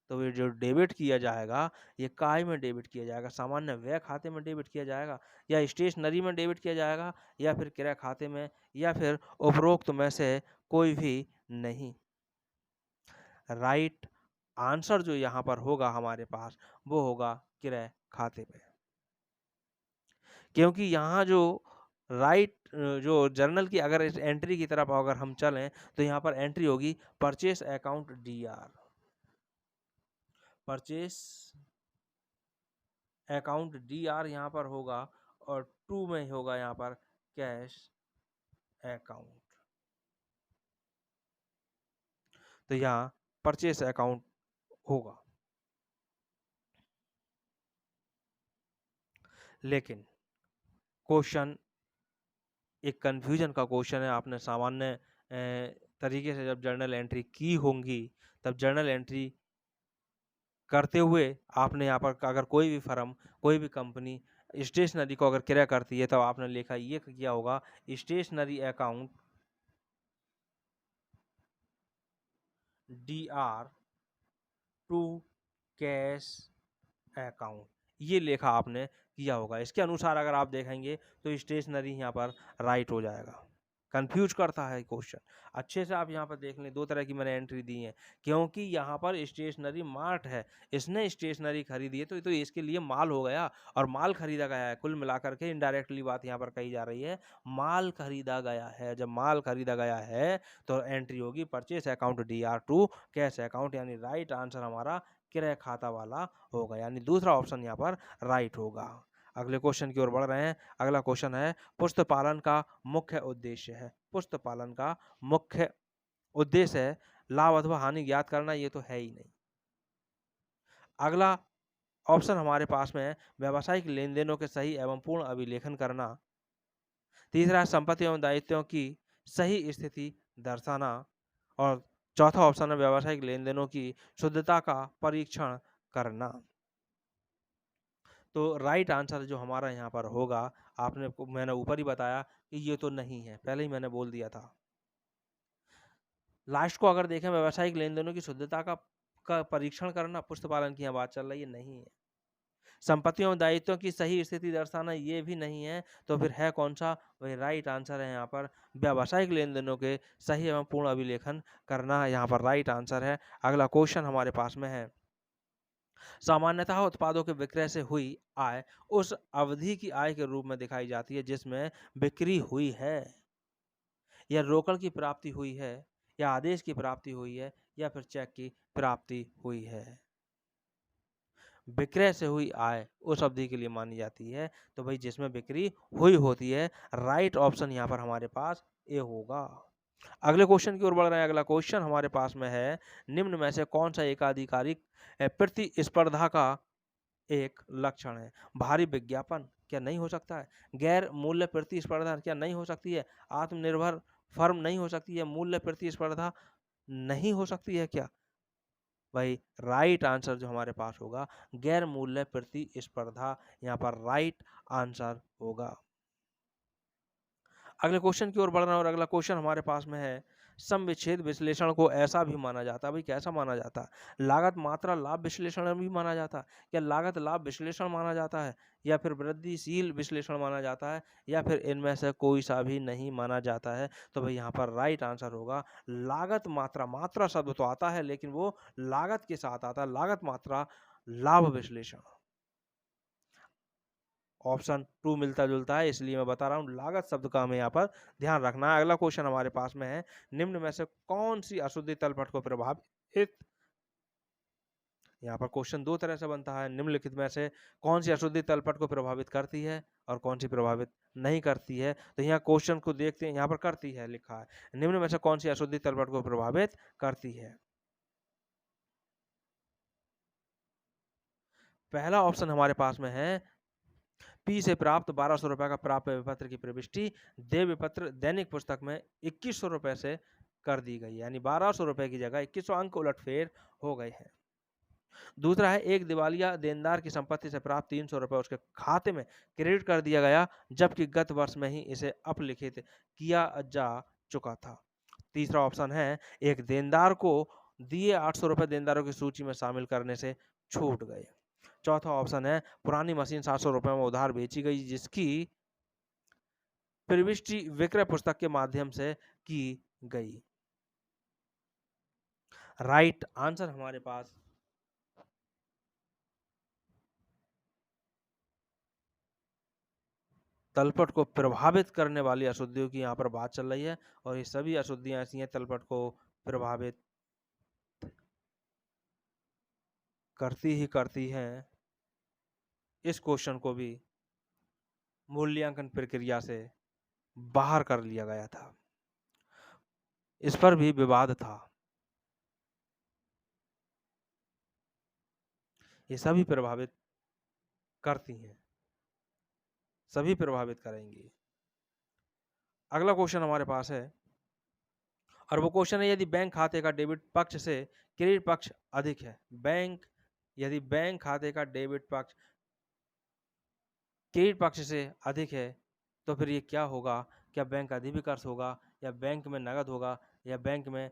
तो ये जो डेबिट किया जाएगा, ये काय में डेबिट किया जाएगा? सामान्य व्यय खाते में डेबिट किया जाएगा, या स्टेशनरी में डेबिट किया जाएगा, या फिर क्रय खाते में, या फिर उपरोक्त में से कोई भी नहीं। राइट आंसर जो यहाँ पर होगा हमारे पास, वो होगा क्रय खाते में। क्योंकि यहाँ जो जो जर्नल की अगर इस एंट्री की तरफ अगर हम चलें, तो यहाँ पर एंट्री होगी purchase account D R, purchase account D R यहाँ पर होगा, और 2 में होगा यहाँ पर कैश अकाउंट। तो यहाँ परचेस अकाउंट होगा। लेकिन क्वेश्चन एक कंफ्यूजन का क्वेश्चन है। आपने सामान्य तरीके से जब जर्नल एंट्री की होंगी, तब जर्नल एंट्री करते हुए आपने यहाँ पर अगर कोई भी फर्म, कोई भी कंपनी स्टेशनरी को अगर क्रय करती है, तो आपने लिखा ये किया होगा, stationery account DR to cash account, ये लेखा आपने किया होगा। इसके अनुसार अगर आप देखेंगे तो स्टेशनरी यहाँ पर राइट हो जाएगा। कंफ्यूज करता है क्वेश्चन, अच्छे से आप यहाँ पर देख लें। 2 तरह की मैंने एंट्री दी है, क्योंकि यहाँ पर स्टेशनरी मार्ट है, इसने स्टेशनरी खरीदी है, तो इसके लिए माल हो गया, और माल खरीदा गया है। कुल मिलाकर के इनडायरेक्टली बात यहाँ पर कही जा रही है, माल खरीदा गया है। जब माल खरीदा गया है, तो एंट्री होगी purchase account DR to cash account, यानी राइट आंसर हमारा क्रय खाता वाला होगा, यानी दूसरा ऑप्शन यहाँ पर राइट होगा। अगले क्वेश्चन की ओर बढ़ रहे हैं। अगला क्वेश्चन है, पुस्तक पालन का मुख्य उद्देश्य है। पुस्तक पालन का मुख्य उद्देश्य है लाभ अथवा हानि ज्ञात करना, ये तो है ही नहीं। अगला ऑप्शन हमारे पास में है, व्यावसायिक लेन देनों के सही एवं पूर्ण अभिलेखन करना। तीसरा, संपत्ति एवं दायित्वों की सही स्थिति दर्शाना, और चौथा ऑप्शन है, व्यावसायिक लेन देनों की शुद्धता का परीक्षण करना। तो राइट आंसर जो हमारा यहाँ पर होगा, मैंने ऊपर ही बताया कि ये तो नहीं है, पहले ही मैंने बोल दिया था। लास्ट को अगर देखें, व्यावसायिक लेन देनों की शुद्धता का परीक्षण करना, पुस्तक पालन की यहाँ बात चल रही है, नहीं है। संपत्तियों और दायित्वों की सही स्थिति दर्शाना, ये भी नहीं है। तो फिर है कौन सा? वही राइट आंसर है यहाँ पर, व्यावसायिक लेन देनों के सही एवं पूर्ण अभिलेखन करना यहाँ पर राइट आंसर है। अगला क्वेश्चन हमारे पास में है, सामान्यतः उत्पादों के विक्रय से हुई आय उस अवधि की आय के रूप में दिखाई जाती है जिसमें बिक्री हुई है, या रोकड़ की प्राप्ति हुई है, या आदेश की प्राप्ति हुई है, या फिर चेक की प्राप्ति हुई है। विक्रय से हुई आय उस अवधि के लिए मानी जाती है, तो भाई जिसमें बिक्री हुई होती है। राइट ऑप्शन यहाँ पर हमारे पास ए होगा। अगले क्वेश्चन की ओर बढ़ रहे हैं। अगला क्वेश्चन हमारे पास में है, निम्न में से कौन सा एकाधिकारिक प्रतिस्पर्धा का एक लक्षण है? भारी विज्ञापन क्या नहीं हो सकता है? गैर मूल्य प्रतिस्पर्धा क्या नहीं हो सकती है? आत्मनिर्भर फर्म नहीं हो सकती है? मूल्य प्रतिस्पर्धा नहीं हो सकती है क्या? भाई राइट आंसर जो हमारे पास होगा, गैर मूल्य प्रतिस्पर्धा यहाँ पर राइट आंसर होगा। अगले क्वेश्चन की ओर बढ़ रहे हैं, और अगला क्वेश्चन हमारे पास में है, सम विच्छेद विश्लेषण को ऐसा भी माना जाता है। भाई कैसा माना जाता है? लागत मात्रा लाभ विश्लेषण भी माना जाता है, या लागत लाभ विश्लेषण माना जाता है, या फिर वृद्धिशील विश्लेषण माना जाता है, या फिर इनमें से कोई सा भी नहीं माना जाता है? तो भाई यहाँ पर राइट आंसर होगा लागत मात्रा। मात्रा शब्द तो आता है, लेकिन वो लागत के साथ आता है, लागत मात्रा लाभ विश्लेषण। ऑप्शन 2 मिलता जुलता है, इसलिए मैं बता रहा हूँ, लागत शब्द का हमें यहाँ पर ध्यान रखना है। अगला क्वेश्चन हमारे पास में है, निम्न में से कौन सी अशुद्धि तलपट को प्रभावित, यहाँ पर क्वेश्चन 2 तरह से बनता है, निम्नलिखित में से कौन सी अशुद्धि तलपट को प्रभावित करती है और कौन सी प्रभावित नहीं करती है? तो यहाँ क्वेश्चन को देखते हैं, यहाँ पर करती है लिखा है, निम्न में से कौन सी अशुद्धि तलपट को प्रभावित करती है? पहला ऑप्शन हमारे पास में है पी से प्राप्त 1200 रुपए का प्राप्य विपत्र की प्रविष्टि देय विपत्र दैनिक पुस्तक में 2100 रुपए से कर दी गई, यानी 1200 रुपए की जगह 2100 अंक उलटफेर हो गए हैं। दूसरा है एक दिवालिया देनदार की संपत्ति से प्राप्त 300 रुपए उसके खाते में क्रेडिट कर दिया गया, जबकि गत वर्ष में ही इसे अपलिखित किया जा चुका था। तीसरा ऑप्शन है एक देनदार को दिए 800 रुपए देनदारों की सूची में शामिल करने से छूट गए। चौथा ऑप्शन है पुरानी मशीन 700 रुपए में उधार बेची गई, जिसकी प्रविष्टि विक्रय पुस्तक के माध्यम से की गई। राइट आंसर हमारे पास तलपट को प्रभावित करने वाली अशुद्धियों की यहाँ पर बात चल रही है, और ये सभी अशुद्धियां ऐसी हैं तलपट को प्रभावित करती ही करती हैं। इस क्वेश्चन को भी मूल्यांकन प्रक्रिया से बाहर कर लिया गया था, इस पर भी विवाद था। ये सभी प्रभावित करती हैं, सभी प्रभावित करेंगी। अगला क्वेश्चन हमारे पास है, और वो क्वेश्चन है यदि बैंक खाते का डेबिट पक्ष से क्रेडिट पक्ष अधिक है, यदि बैंक खाते का डेबिट पक्ष क्रेडिट पक्ष से अधिक है तो फिर ये क्या होगा? क्या बैंक अधिविकर्ष होगा, या बैंक में नगद होगा, या बैंक में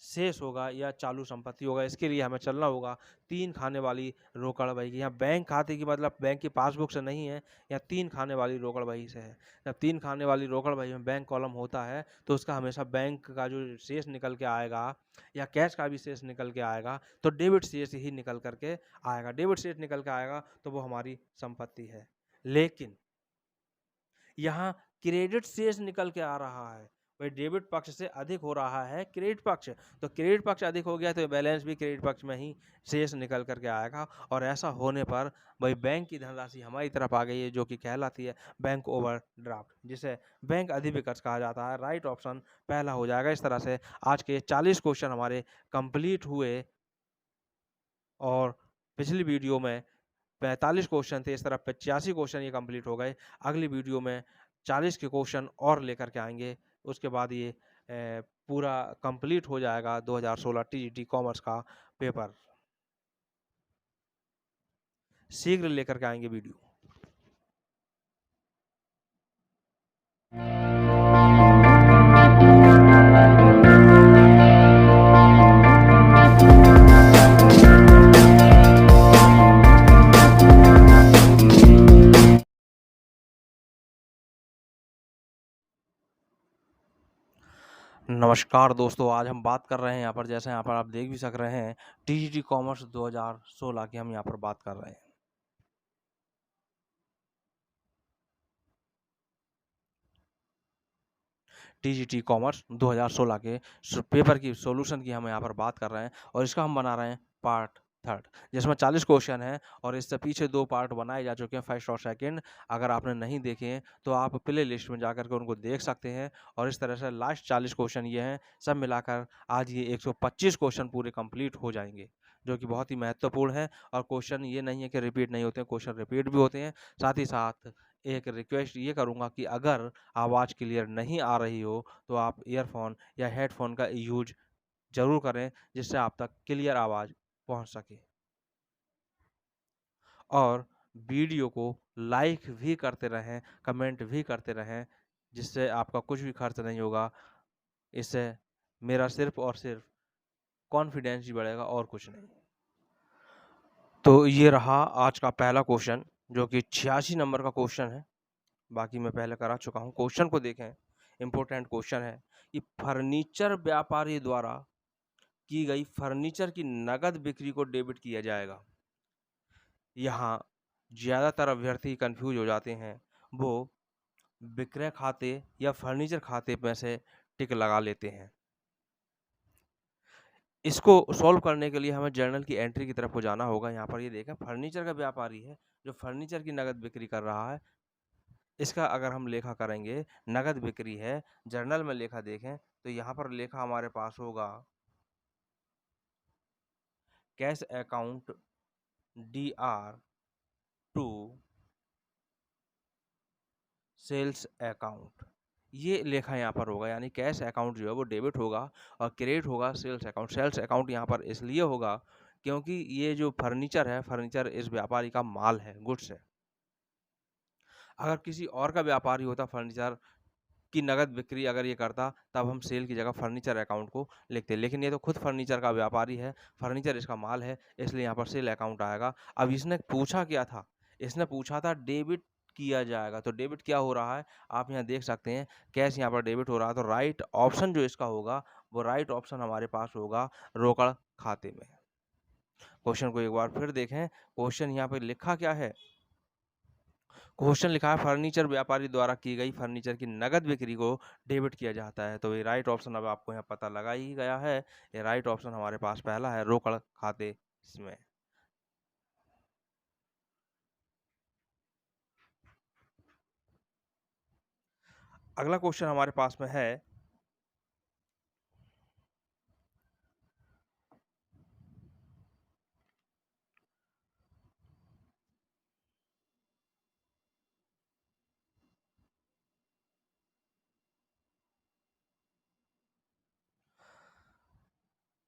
शेष होगा, या चालू संपत्ति होगा? इसके लिए हमें चलना होगा 3 खाने वाली रोकड़ बही की। यहाँ बैंक खाते की मतलब बैंक की पासबुक से नहीं है, या 3 खाने वाली रोकड़ बही से है। जब 3 खाने वाली रोकड़ बही में बैंक कॉलम होता है तो उसका हमेशा बैंक का जो शेष निकल के आएगा, या कैश का भी शेष निकल के आएगा, तो डेबिट शेष ही निकल करके आएगा। डेबिट शेष निकल के आएगा तो वो हमारी संपत्ति है। लेकिन यहाँ क्रेडिट शेष निकल के आ रहा है, भाई डेबिट पक्ष से अधिक हो रहा है क्रेडिट पक्ष, तो क्रेडिट पक्ष अधिक हो गया तो बैलेंस भी क्रेडिट पक्ष में ही शेष निकल करके आएगा, और ऐसा होने पर भाई बैंक की धनराशि हमारी तरफ आ गई है, जो कि कहलाती है बैंक ओवरड्राफ्ट, जिसे बैंक अधिविकर्ष कहा जाता है। राइट ऑप्शन पहला हो जाएगा। इस तरह से आज के 40 क्वेश्चन हमारे कंप्लीट हुए, और पिछली वीडियो में 45 क्वेश्चन थे, इस तरह 85 क्वेश्चन ये कंप्लीट हो गए। अगली वीडियो में 40 के क्वेश्चन और लेकर के आएंगे, उसके बाद ये पूरा कंप्लीट हो जाएगा 2016 टीजीटी कॉमर्स का पेपर। शीघ्र लेकर के आएंगे वीडियो। नमस्कार दोस्तों, आज हम बात कर रहे हैं यहाँ पर, जैसे यहाँ पर आप देख भी सक रहे हैं, टीजीटी कॉमर्स 2016 की हम यहाँ पर बात कर रहे हैं। टीजीटी कॉमर्स 2016 के पेपर की सॉल्यूशन की हम यहाँ पर बात कर रहे हैं, और इसका हम बना रहे हैं पार्ट 3, जिसमें 40 क्वेश्चन हैं, और इससे पीछे 2 पार्ट बनाए जा चुके हैं, फर्स्ट और सेकंड। अगर आपने नहीं देखे हैं तो आप प्ले लिस्ट में जाकर के उनको देख सकते हैं, और इस तरह से लास्ट 40 क्वेश्चन ये हैं, सब मिलाकर आज ये 125 क्वेश्चन पूरे कंप्लीट हो जाएंगे, जो कि बहुत ही महत्वपूर्ण है। और क्वेश्चन ये नहीं है कि रिपीट नहीं होते हैं, क्वेश्चन रिपीट भी होते हैं। साथ ही साथ एक रिक्वेस्ट ये करूँगा कि अगर आवाज़ क्लियर नहीं आ रही हो तो आप ईयरफोन या हेडफोन का यूज ज़रूर करें, जिससे आप तक क्लियर आवाज़ पहुंच सके। और वीडियो को लाइक भी करते रहें, कमेंट भी करते रहें, जिससे आपका कुछ भी खर्च नहीं होगा। इससे मेरा सिर्फ और सिर्फ कॉन्फिडेंस ही बढ़ेगा, और कुछ नहीं। तो ये रहा आज का पहला क्वेश्चन, जो कि 86 नंबर का क्वेश्चन है। बाकी मैं पहले करा चुका हूँ। क्वेश्चन को देखें, इम्पोर्टेंट क्वेश्चन है कि फर्नीचर व्यापारी द्वारा की गई फर्नीचर की नगद बिक्री को डेबिट किया जाएगा। यहाँ ज़्यादातर अभ्यर्थी कंफ्यूज हो जाते हैं, वो विक्रय खाते या फर्नीचर खाते में से टिक लगा लेते हैं। इसको सॉल्व करने के लिए हमें जर्नल की एंट्री की तरफ को जाना होगा। यहाँ पर ये देखें, फर्नीचर का व्यापारी है जो फर्नीचर की नगद बिक्री कर रहा है। इसका अगर हम लेखा करेंगे, नगद बिक्री है, जर्नल में लेखा देखें तो यहाँ पर लेखा हमारे पास होगा cash account DR to sales account, ये लेखा यहाँ पर होगा, यानी कैश अकाउंट जो है वो डेबिट होगा और क्रेडिट होगा सेल्स अकाउंट। सेल्स अकाउंट यहाँ पर इसलिए होगा क्योंकि ये जो फर्नीचर है, फर्नीचर इस व्यापारी का माल है, गुड्स है। अगर किसी और का व्यापारी होता फर्नीचर की नगद बिक्री अगर ये करता, तब हम सेल की जगह फर्नीचर अकाउंट को लिखते, लेकिन ये तो खुद फर्नीचर का व्यापारी है, फर्नीचर इसका माल है, इसलिए यहाँ पर सेल अकाउंट आएगा। अब इसने पूछा क्या था, इसने पूछा था डेबिट किया जाएगा, तो डेबिट क्या हो रहा है आप यहाँ देख सकते हैं, कैश यहाँ पर डेबिट हो रहा है, तो राइट ऑप्शन जो इसका होगा वो राइट ऑप्शन हमारे पास होगा रोकड़ खाते में। क्वेश्चन को एक बार फिर देखें, क्वेश्चन यहाँ पे लिखा क्या है, क्वेश्चन लिखा है फर्नीचर व्यापारी द्वारा की गई फर्नीचर की नगद बिक्री को डेबिट किया जाता है, तो ये राइट ऑप्शन अब आपको यहाँ पता लगा ही गया है, ये राइट ऑप्शन हमारे पास पहला है रोकड़ खाते इसमें। अगला क्वेश्चन हमारे पास में है,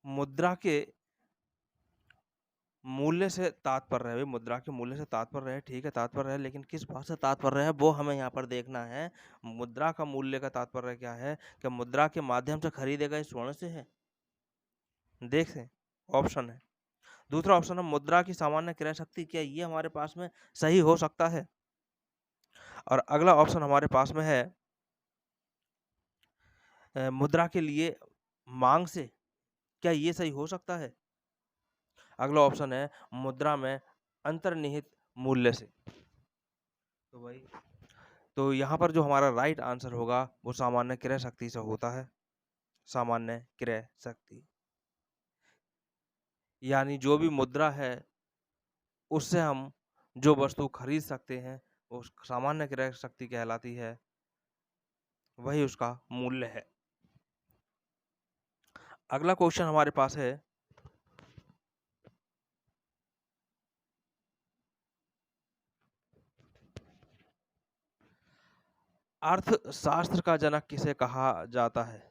मुद्रा के मूल्य से तात्पर्य है, मुद्रा के मूल्य से तात्पर्य है, ठीक है तात्पर्य है, लेकिन किस बात से तात्पर्य है वो हमें यहाँ पर देखना है। मुद्रा का मूल्य का तात्पर्य क्या है, कि मुद्रा के माध्यम से खरीदे गए स्वर्ण से है, देख लें ऑप्शन है। दूसरा ऑप्शन है मुद्रा की सामान्य क्रय शक्ति, क्या ये हमारे पास में सही हो सकता है। और अगला ऑप्शन हमारे पास में है मुद्रा के लिए मांग से, क्या ये सही हो सकता है। अगला ऑप्शन है मुद्रा में अंतर्निहित मूल्य से। तो भाई, तो यहाँ पर जो हमारा राइट आंसर होगा वो सामान्य क्रय शक्ति से होता है, सामान्य क्रय शक्ति, यानी जो भी मुद्रा है उससे हम जो वस्तु खरीद सकते हैं वो सामान्य क्रय शक्ति कहलाती है, वही उसका मूल्य है। अगला क्वेश्चन हमारे पास है, अर्थशास्त्र का जनक किसे कहा जाता है।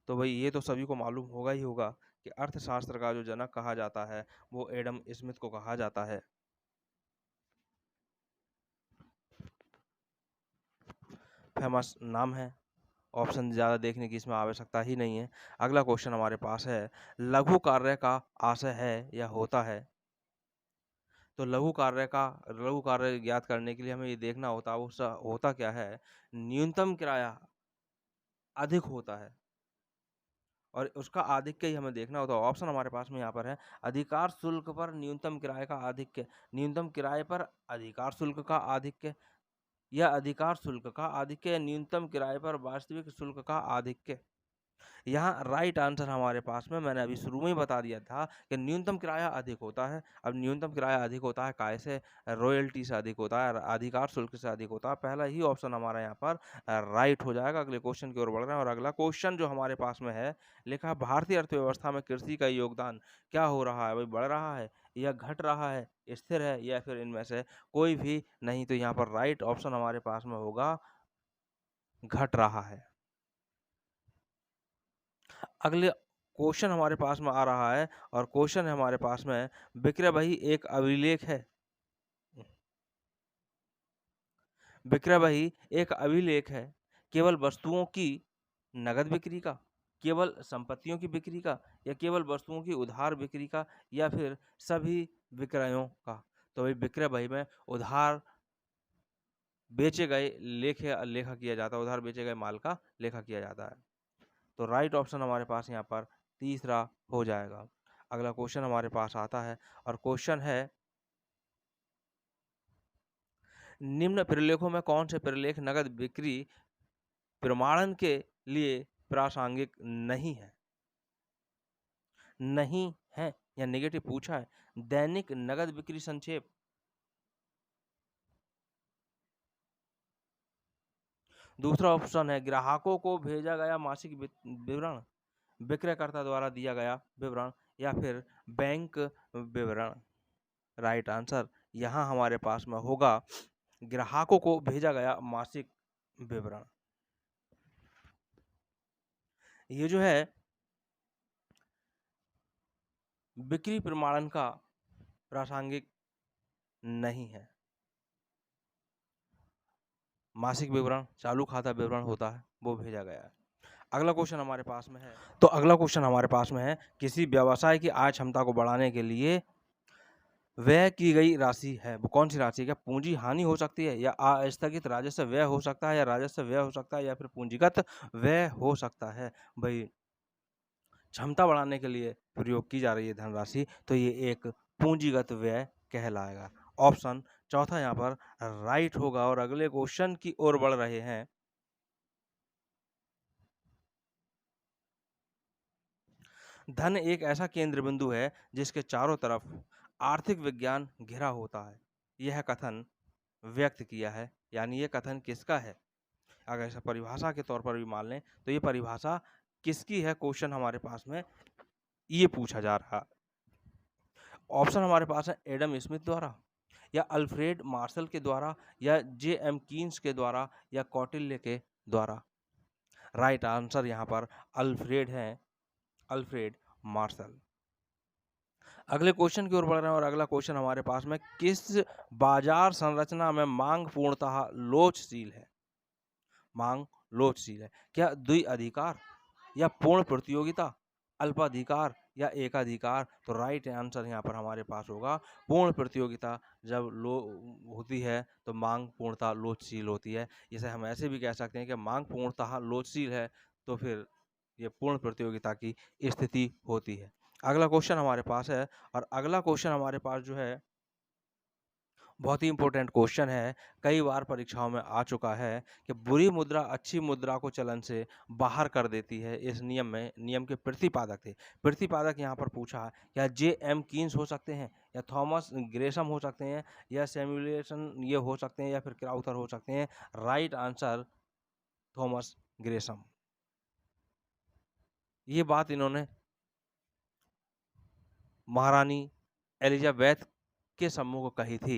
तो भाई ये तो सभी को मालूम होगा ही होगा कि अर्थशास्त्र का जो जनक कहा जाता है वो एडम स्मिथ को कहा जाता है। फेमस नाम है, ऑप्शन ज़्यादा देखने की इसमें आवश्यकता ही नहीं है। अगला क्वेश्चन हमारे पास है, लघु कार्य का आशय है या होता है। तो लघु कार्य ज्ञात करने के लिए हमें ये देखना होता है वो होता क्या है, न्यूनतम किराया अधिक होता है और उसका आधिक्य ही हमें देखना होता है। ऑप्शन हमारे पास में यहाँ पर है, अधिकार शुल्क पर न्यूनतम किराए का आधिक्य, न्यूनतम किराए पर अधिकार शुल्क का आधिक्य, या अधिकार शुल्क का आधिक्य, या न्यूनतम किराए पर वास्तविक शुल्क का आधिक्य। यहाँ राइट आंसर हमारे पास में, मैंने अभी शुरू में ही बता दिया था कि न्यूनतम किराया अधिक होता है। अब न्यूनतम किराया अधिक होता है काय से, रॉयल्टी से अधिक होता है, अधिकार शुल्क से अधिक होता है। पहला ही ऑप्शन हमारा यहाँ पर राइट हो जाएगा। अगले क्वेश्चन की ओर बढ़ रहे हैं और अगला क्वेश्चन जो हमारे पास में है, लिखा है भारतीय अर्थव्यवस्था में कृषि का योगदान क्या हो रहा है, भाई बढ़ रहा है या घट रहा है, स्थिर है, या फिर इनमें से कोई भी नहीं। तो यहाँ पर राइट ऑप्शन हमारे पास में होगा घट रहा है। अगले क्वेश्चन हमारे पास में आ रहा है और क्वेश्चन है हमारे पास में, विक्रय बही एक अभिलेख है। विक्रय बही एक अभिलेख है केवल वस्तुओं की नगद बिक्री का, केवल संपत्तियों की बिक्री का, या केवल वस्तुओं की उधार बिक्री का, या फिर सभी विक्रयों का। तो भाई विक्रय बही में उधार बेचे गए लेखा किया जाता है, उधार बेचे गए माल का लेखा किया जाता है। तो राइट ऑप्शन हमारे पास यहाँ पर तीसरा हो जाएगा। अगला क्वेश्चन हमारे पास आता है और क्वेश्चन है, निम्न प्रलेखों में कौन से प्रलेख नगद बिक्री प्रमाणन के लिए प्रासंगिक नहीं है। नहीं है या नेगेटिव पूछा है, दैनिक नगद बिक्री संक्षेप, दूसरा ऑप्शन है ग्राहकों को भेजा गया मासिक विवरण, विक्रयकर्ता द्वारा दिया गया विवरण, या फिर बैंक विवरण। राइट आंसर यहाँ हमारे पास में होगा ग्राहकों को भेजा गया मासिक विवरण। ये जो है बिक्री प्रमाणन का प्रासंगिक नहीं है। मासिक विवरण, चालू खाता विवरण होता है, वो भेजा गया है। अगला क्वेश्चन हमारे पास में है, तो अगला क्वेश्चन हमारे पास में है, किसी व्यवसाय की आय क्षमता को बढ़ाने के लिए व्यय की गई राशि है, वो कौन सी राशि है? क्या पूंजी हानि हो सकती है, या आस्थगित राजस्व व्यय हो सकता है, या राजस्व व्यय हो सकता है, या फिर पूंजीगत व्यय हो सकता है? भाई क्षमता बढ़ाने के लिए प्रयोग की जा रही है धनराशि, तो ये एक पूंजीगत व्यय कहलाएगा। ऑप्शन चौथा यहाँ पर राइट होगा। और अगले क्वेश्चन की ओर बढ़ रहे हैं। धन एक ऐसा केंद्र बिंदु है जिसके चारों तरफ आर्थिक विज्ञान घिरा होता है। यह कथन व्यक्त किया है, यानी ये कथन किसका है? अगर इसे परिभाषा के तौर पर भी मान लें तो ये परिभाषा किसकी है? क्वेश्चन हमारे पास में ये पूछा जा रहा। ऑप्शन हमारे पास है एडम स्मिथ द्वारा, या अल्फ्रेड मार्शल के द्वारा, या जे.एम. कीन्स के द्वारा, या कौटिल्य के द्वारा। राइट आंसर यहाँ पर अल्फ्रेड है, अल्फ्रेड मार्शल। अगले क्वेश्चन की ओर बढ़ रहे हैं और अगला क्वेश्चन हमारे पास में, किस बाजार संरचना में मांग पूर्णतः लोचशील है? मांग लोचशील है। क्या द्विअधिकार, या पूर्ण प्रतियोगिता, अल्पाधिकार, या एकाधिकार? तो राइट आंसर यहाँ पर हमारे पास होगा पूर्ण प्रतियोगिता। जब लो होती है तो मांग पूर्णतः लोचशील होती है। इसे हम ऐसे भी कह सकते हैं कि मांग पूर्णतः लोचशील है तो फिर ये पूर्ण प्रतियोगिता की स्थिति होती है। अगला क्वेश्चन हमारे पास है, और अगला क्वेश्चन हमारे पास जो है बहुत ही इंपॉर्टेंट क्वेश्चन है, कई बार परीक्षाओं में आ चुका है कि बुरी मुद्रा अच्छी मुद्रा को चलन से बाहर कर देती है। इस नियम के प्रतिपादक थे। प्रतिपादक यहाँ पर पूछा है, या जे.एम. कीन्स हो सकते हैं, या थॉमस ग्रेसम हो सकते हैं, या सैमुएल्सन ये हो सकते हैं, या फिर क्राउथर हो सकते हैं। Right answer Thomas Gresham. ये बात इन्होंने महारानी एलिजाबेथ के सम्मुख कही थी।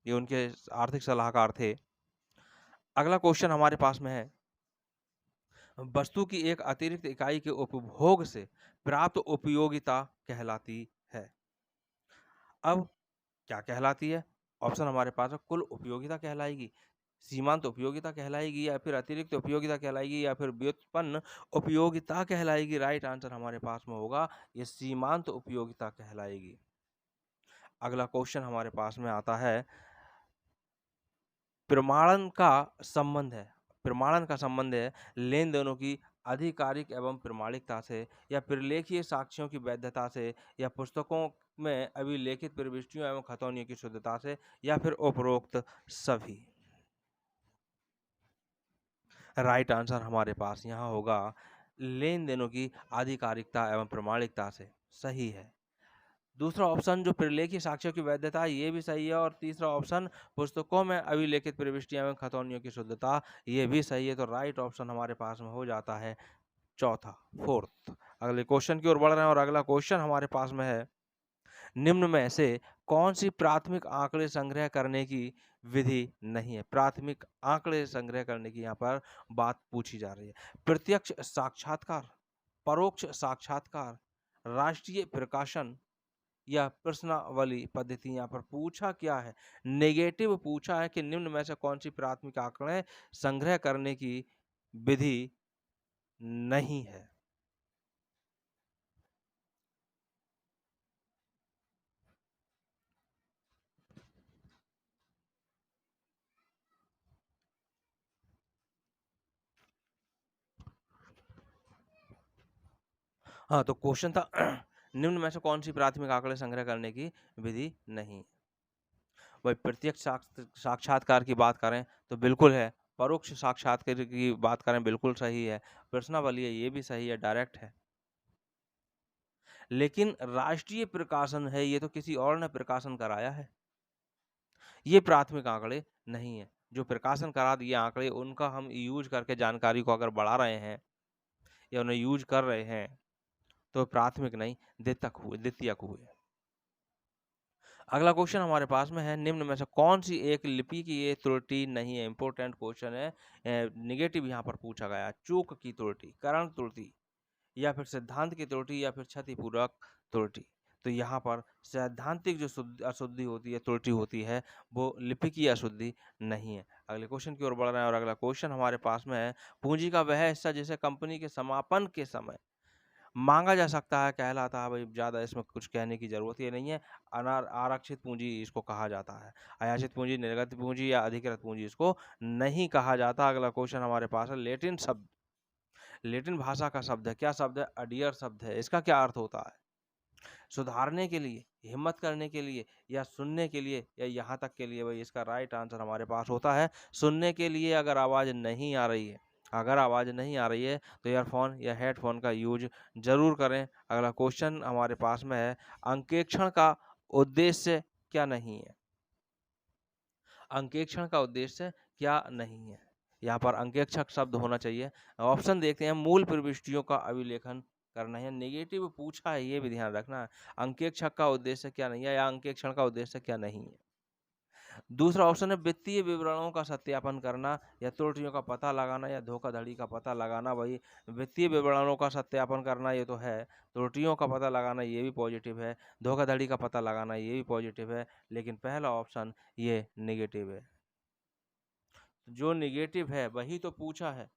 ये उनके आर्थिक सलाहकार थे। अगला क्वेश्चन हमारे पास में है, वस्तु की एक अतिरिक्त इकाई के उपभोग से प्राप्त उपयोगिता कहलाती है। अब क्या कहलाती है? ऑप्शन हमारे पास है, कुल उपयोगिता कहलाएगी, सीमांत उपयोगिता कहलाएगी, या फिर अतिरिक्त उपयोगिता कहलाएगी, या फिर व्युत्पन्न उपयोगिता कहलाएगी। राइट आंसर हमारे पास में होगा ये सीमांत उपयोगिता कहलाएगी। अगला क्वेश्चन हमारे पास में आता है, प्रमाणन का संबंध है। प्रमाणन का संबंध है लेन देनों की आधिकारिक एवं प्रमाणिकता से, या प्रलेखीय साक्ष्यों की वैधता से, या पुस्तकों में अभिलेखित प्रविष्टियों एवं खतौनियों की शुद्धता से, या फिर उपरोक्त सभी। राइट आंसर हमारे पास यहाँ होगा लेन देनों की आधिकारिकता एवं प्रमाणिकता से। सही है। दूसरा ऑप्शन जो प्रलेखीय साक्ष्यों की वैधता, ये भी सही है। और तीसरा ऑप्शन पुस्तकों में अभिलेखित प्रविष्टियां एवं खतौनियों की शुद्धता, ये भी सही है। तो राइट ऑप्शन हमारे पास में हो जाता है चौथा, फोर्थ। अगले क्वेश्चन की ओर बढ़ रहे हैं और अगला क्वेश्चन हमारे पास में है, निम्न में से कौन सी प्राथमिक आंकड़े संग्रह करने की विधि नहीं है? प्राथमिक आंकड़े संग्रह करने की यहाँ पर बात पूछी जा रही है। प्रत्यक्ष साक्षात्कार, परोक्ष साक्षात्कार, राष्ट्रीय प्रकाशन, या प्रश्नावली पद्धति। यहाँ पर पूछा क्या है? नेगेटिव पूछा है कि निम्न में से कौन सी प्राथमिक आंकड़े संग्रह करने की विधि नहीं है। हाँ, तो क्वेश्चन था निम्न में से कौन सी प्राथमिक आंकड़े संग्रह करने की विधि नहीं? वही प्रत्यक्ष साक्षात्कार की बात करें तो बिल्कुल है, परोक्ष साक्षात्कार की बात करें बिल्कुल सही है, प्रश्नावली है ये भी सही है, डायरेक्ट है। लेकिन राष्ट्रीय प्रकाशन है, ये तो किसी और ने प्रकाशन कराया है, ये प्राथमिक आंकड़े नहीं है। जो प्रकाशन करा दिए आंकड़े, उनका हम यूज करके जानकारी को अगर बढ़ा रहे हैं या उन्हें यूज कर रहे हैं तो प्राथमिक नहीं, द्वितीयक हुए। अगला क्वेश्चन हमारे पास में है, निम्न में से कौन-सी एक लिपि की ये त्रुटि नहीं है? इम्पोर्टेंट क्वेश्चन है। नेगेटिव यहाँ पर पूछा गया है। चूक की त्रुटि, करण त्रुटि या फिर सिद्धांत की त्रुटि या फिर क्षतिपूर्वक त्रुटि। तो यहाँ पर सैद्धांतिक जो अशुद्धि होती है, त्रुटि होती है, वो लिपि की अशुद्धि नहीं है। अगले क्वेश्चन की ओर बढ़ रहे हैं और अगला क्वेश्चन हमारे पास में है, पूंजी का वह हिस्सा जिसे कंपनी के समापन के समय माँगा जा सकता है, कहलाता है, भई ज़्यादा इसमें कुछ कहने की ज़रूरत ही नहीं है। आरक्षित पूँजी इसको कहा जाता है। अयाचित पूँजी, निर्गत पूँजी या अधिकृत पूँजी इसको नहीं कहा जाता। अगला क्वेश्चन हमारे पास है, लैटिन भाषा का शब्द है। क्या शब्द है? अडियर शब्द है। इसका क्या अर्थ होता है? सुधारने के लिए, हिम्मत करने के लिए या सुनने के लिए या यहाँ तक के लिए? भई इसका राइट आंसर हमारे पास होता है सुनने के लिए। अगर आवाज़ नहीं आ रही है, तो ईयरफ़ोन या हेडफ़ोन का यूज़ ज़रूर करें। अगला क्वेश्चन हमारे पास में है, अंकेक्षण का उद्देश्य क्या नहीं है? अंकेक्षण का उद्देश्य क्या नहीं है? यहाँ पर अंकेक्षक शब्द होना चाहिए। ऑप्शन देखते हैं, मूल प्रविष्टियों का अभिलेखन करना है। नेगेटिव पूछा है, ये भी ध्यान रखना है। अंकेक्षक का उद्देश्य क्या नहीं है या अंकेक्षण का उद्देश्य क्या नहीं है? दूसरा ऑप्शन है, वित्तीय विवरणों का सत्यापन करना या त्रुटियों का पता लगाना या धोखाधड़ी का पता लगाना। वही वित्तीय विवरणों का सत्यापन करना ये तो है, त्रुटियों का पता लगाना ये भी पॉजिटिव है, धोखाधड़ी का पता लगाना ये भी पॉजिटिव है, लेकिन पहला ऑप्शन ये नेगेटिव है। जो नेगेटिव है वही तो पूछा है,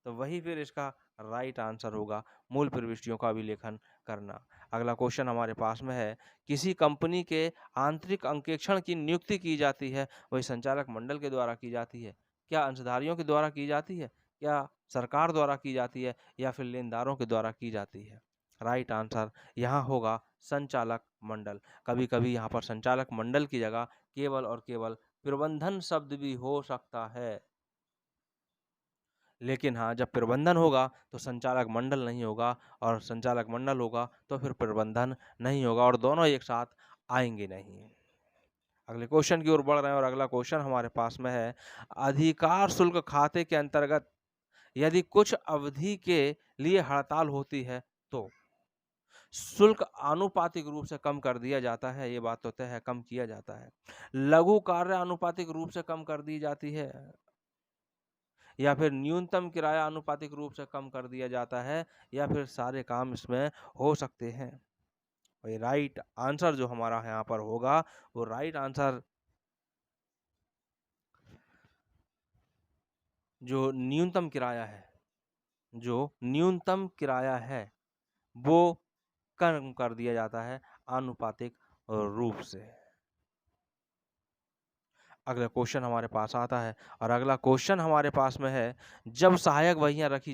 तो वही फिर इसका राइट आंसर होगा, मूल प्रविष्टियों का अभिलेखन करना। अगला क्वेश्चन हमारे पास में है, किसी कंपनी के आंतरिक अंकेक्षण की नियुक्ति की जाती है, वही संचालक मंडल के द्वारा की जाती है? क्या अंशधारियों के द्वारा की जाती है? क्या सरकार द्वारा की जाती है या फिर लेनदारों के द्वारा की जाती है? राइट आंसर यहाँ होगा संचालक मंडल। कभी-कभी यहाँ पर संचालक मंडल की जगह केवल और केवल प्रबंधन शब्द भी हो सकता है। लेकिन हाँ, जब प्रबंधन होगा तो संचालक मंडल नहीं होगा और संचालक मंडल होगा तो फिर प्रबंधन नहीं होगा और दोनों एक साथ आएँगे नहीं। अगले क्वेश्चन की ओर बढ़ रहे हैं और अगला क्वेश्चन हमारे पास में है, अधिकार शुल्क खाते के अंतर्गत यदि कुछ अवधि के लिए हड़ताल होती है तो शुल्क आनुपातिक रूप से कम कर दिया जाता है, ये बात तो तय है, कम किया जाता है। लघु कार्य आनुपातिक रूप से कम कर दी जाती है या फिर न्यूनतम किराया आनुपातिक रूप से कम कर दिया जाता है या फिर सारे काम इसमें हो सकते हैं। और ये राइट आंसर जो हमारा यहाँ पर होगा, वो राइट आंसर जो न्यूनतम किराया है, वो कम कर दिया जाता है आनुपातिक रूप से। अगला क्वेश्चन हमारे पास आता है और अगला क्वेश्चन हमारे पास में है, जब सहायक वहियाँ रखी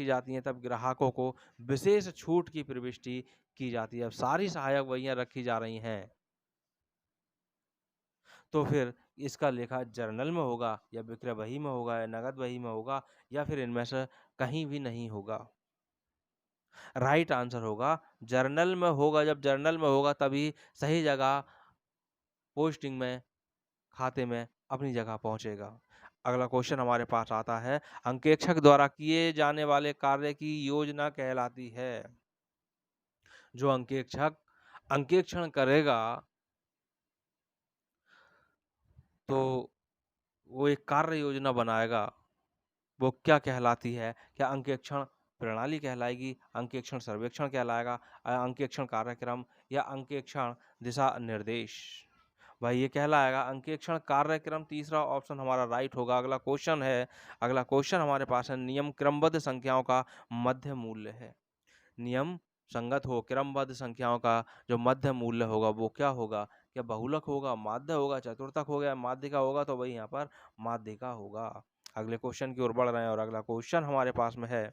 जाती हैं तब ग्राहकों को विशेष छूट की प्रविष्टि की जाती है। अब सारी सहायक वहियाँ रखी जा रही हैं तो फिर इसका लेखा जर्नल में होगा या विक्रय बही में होगा या नगद बही में होगा या फिर इनमें से कहीं भी नहीं होगा। राइट आंसर होगा जर्नल में होगा। जब जर्नल में होगा तभी सही जगह पोस्टिंग में, खाते में अपनी जगह पहुँचेगा। अगला क्वेश्चन हमारे पास आता है, अंकेक्षक द्वारा किए जाने वाले कार्य की योजना कहलाती है। जो अंकेक्षक अंकेक्षण करेगा तो वो एक कार्य योजना बनाएगा, वो क्या कहलाती है? क्या अंकेक्षण प्रणाली कहलाएगी, अंकेक्षण सर्वेक्षण कहलाएगा, अंकेक्षण कार्यक्रम या अंकेक्षण दिशा निर्देश? भाई ये कहलाएगा अंकेक्षण कार्यक्रम। तीसरा ऑप्शन हमारा राइट होगा। अगला क्वेश्चन हमारे पास है, नियम क्रमबद्ध संख्याओं का मध्य मूल्य है। नियम संगत हो क्रमबद्ध संख्याओं का जो मध्य मूल्य होगा वो क्या होगा? क्या बहुलक होगा, माध्य होगा, चतुर्थक हो गया, माध्यिका होगा? तो वही यहाँ पर माध्यिका होगा। अगले क्वेश्चन की ओर बढ़ रहे हैं और अगला क्वेश्चन हमारे पास में है,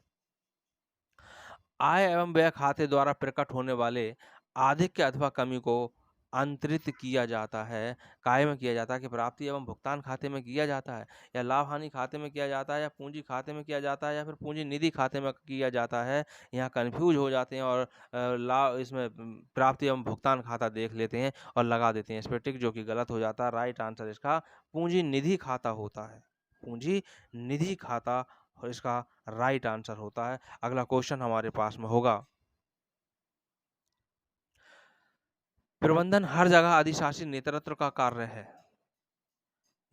आय एवं व्यय खाते द्वारा प्रकट होने वाले आधिक्य अथवा कमी को अंतरित किया जाता है, काय में किया जाता है? कि प्राप्ति एवं भुगतान खाते में किया जाता है या लाभ हानि खाते में किया जाता है या पूंजी खाते में किया जाता है या फिर पूंजी निधि खाते में किया जाता है? यहाँ कंफ्यूज हो जाते हैं और लाभ इसमें प्राप्ति एवं भुगतान खाता देख लेते हैं और लगा देते हैं इस पे टिक, जो कि गलत हो जाता है। राइट आंसर इसका पूंजी निधि खाता होता है। पूंजी निधि खाता और इसका राइट आंसर होता है। अगला क्वेश्चन हमारे पास में होगा, प्रबंधन हर जगह अधिशासी नेतृत्व का कार्य है।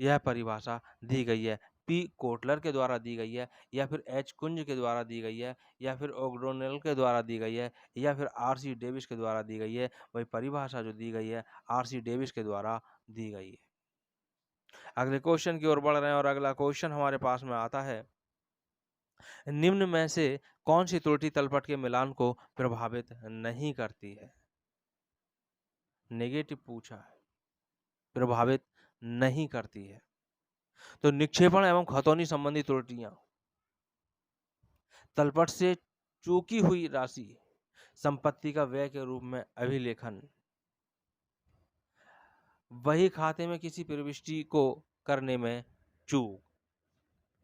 यह परिभाषा दी गई है, पी कोटलर के द्वारा दी गई है, या फिर एच कुंज के द्वारा दी गई है, या फिर ओग्डोनेल के द्वारा दी गई है, या फिर आर.सी. डेविस के द्वारा दी गई है। वही परिभाषा जो दी गई है आर.सी. डेविस के द्वारा दी गई है। अगले क्वेश्चन की ओर बढ़ रहे हैं और अगला क्वेश्चन हमारे पास में आता है, निम्न में से कौन सी त्रुटि तलपट के मिलान को प्रभावित नहीं करती है? नेगेटिव पूछा है, प्रभावित नहीं करती है। तो निक्षेपण एवं खतौनी संबंधी त्रुटियां, तलपट से चूकी हुई राशि, संपत्ति का व्यय के रूप में अभिलेखन, वही खाते में किसी प्रविष्टि को करने में चूक।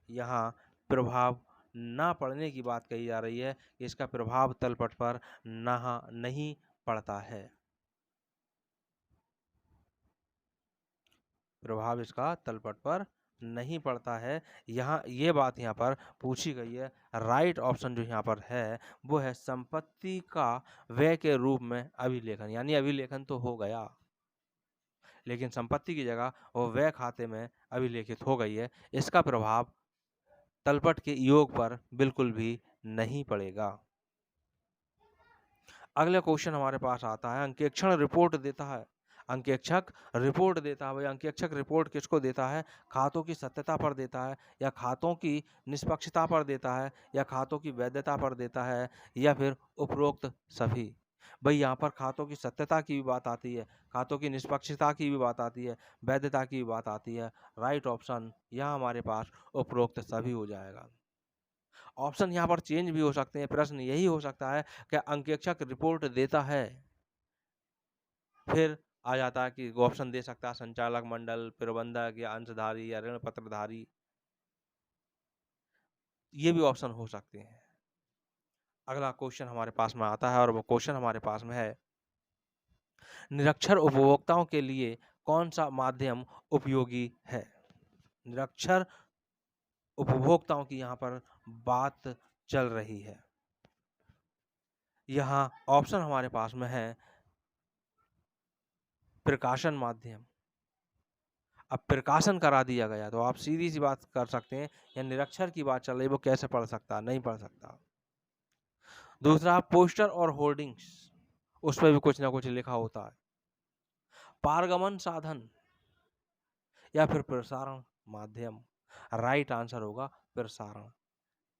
यहाँ प्रभाव ना पड़ने की बात कही जा रही है कि इसका प्रभाव तलपट पर नहीं पड़ता है। प्रभाव इसका तलपट पर नहीं पड़ता है। यहाँ ये बात यहाँ पर पूछी गई है। राइट ऑप्शन जो यहाँ पर है वो है संपत्ति का व्यय के रूप में अभिलेखन, यानी अभिलेखन तो हो गया लेकिन संपत्ति की जगह वो व्यय खाते में अभिलेखित हो गई है। इसका प्रभाव तलपट के योग पर बिल्कुल भी नहीं पड़ेगा। अगला क्वेश्चन हमारे पास आता है, अंकेक्षण रिपोर्ट देता है। अंकेक्षक रिपोर्ट देता है। भाई अंकेक्षक रिपोर्ट किसको देता है? खातों की सत्यता पर देता है, या खातों की निष्पक्षता पर देता है, या खातों की वैधता पर देता है, या फिर उपरोक्त सभी। भाई यहाँ पर खातों की सत्यता की भी बात आती है, खातों की निष्पक्षता की भी बात आती है, वैधता की भी बात आती है। राइट ऑप्शन यहाँ हमारे पास उपरोक्त सभी हो जाएगा। ऑप्शन यहाँ पर चेंज भी हो सकते हैं। प्रश्न यही हो सकता है कि अंकेक्षक रिपोर्ट देता है, फिर आ जाता है कि ऑप्शन दे सकता है संचालक मंडल, प्रबंधक, या अंशधारी, या ऋण पत्रधारी। ये भी ऑप्शन हो सकते हैं। अगला क्वेश्चन हमारे पास में आता है और वो क्वेश्चन हमारे पास में है, निरक्षर उपभोक्ताओं के लिए कौन सा माध्यम उपयोगी है? निरक्षर उपभोक्ताओं की यहाँ पर बात चल रही है। यहाँ ऑप्शन हमारे पास में है प्रकाशन माध्यम। अब प्रकाशन करा दिया गया तो आप सीधी सी बात कर सकते हैं, या निरक्षर की बात चल रही वो कैसे पढ़ सकता? नहीं पढ़ सकता। दूसरा, पोस्टर और होर्डिंग्स, उस पर भी कुछ ना कुछ लिखा होता है। पारगमन साधन या फिर प्रसारण माध्यम। राइट आंसर होगा प्रसारण।